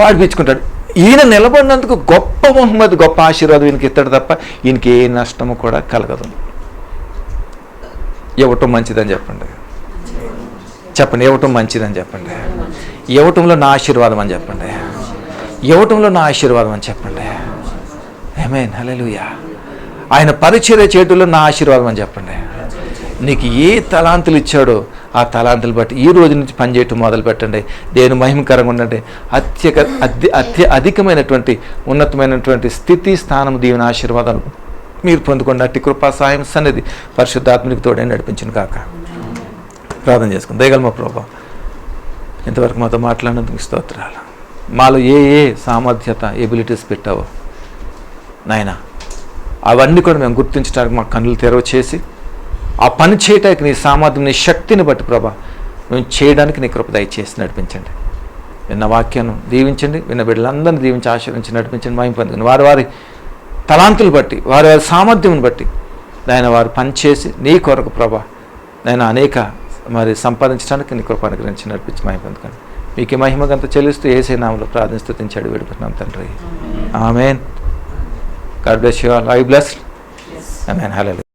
వాడిపించుకుంటాడు. ఈయన నిలబడినందుకు గొప్ప బహుమతి, గొప్ప ఆశీర్వాదం ఈయనకి ఇస్తాడు తప్ప ఈయనకి ఏ నష్టము కూడా కలగదు. ఇవ్వటం మంచిదని చెప్పండి, చెప్పండి. ఇవ్వటం మంచిదని చెప్పండి. ఇవ్వటంలో నా ఆశీర్వాదం అని చెప్పండి. ఇవ్వటంలో నా ఆశీర్వాదం అని చెప్పండి. ఆమేన్, హల్లెలూయా. ఆయన పరిచర్య చేయటంలో నా ఆశీర్వాదం అని చెప్పండి. నీకు ఏ తలాంతులు ఇచ్చాడో ఆ తలాంతులు బట్టి ఈ రోజు నుంచి పనిచేయటం మొదలు పెట్టండి. దేవుని మహిమకరంగా ఉండండి. అధికమైనటువంటి ఉన్నతమైనటువంటి స్థితి, స్థానం, దీవెన, ఆశీర్వాదాలు మీరు పొందుకోండి. అట్టి కృపా సాయం సన్నిధి పరిశుద్ధాత్మనికి తోడే నడిపించును కాక. ప్రార్థన చేసుకుని, దయగల మా ప్రభువా, ఇంతవరకు మాతో మాట్లాడినందుకు స్తోత్రాలు. మాలో ఏ సామర్థ్యత, ఎబిలిటీస్ పెట్టావో నాయనా, అవన్నీ కూడా మేము గుర్తించడానికి మా కన్నులు తెరవ చేసి ఆ పని చేయటానికి నీ సామర్థ్యం, నీ శక్తిని బట్టి ప్రభా మేము చేయడానికి నీ కృప దయచేసి నడిపించండి. విన్న వాక్యాన్ని దీవించండి, విన్న బిడ్డలందరినీ దీవించి ఆశీర్వించి నడిపించండి. మహిమ పొందుకుని వారి తలాంతులు బట్టి, వారి సామర్థ్యం బట్టి నాయన వారు పనిచేసి నీ కొరకు ప్రభా నేను అనేక సంపాదించడానికి నీ కృప అనుగ్రహించి నడిపించి మహిమ పొందుకోండి. మీకు మహిమగంత చెల్లిస్తూ యేసయ్య నామములో ప్రార్థన స్తుతించాడు వేడుకుంటున్నాం తండ్రి. ఆమేన్. God bless you all. I blessed. ఆమేన్. హల్లెలూయా.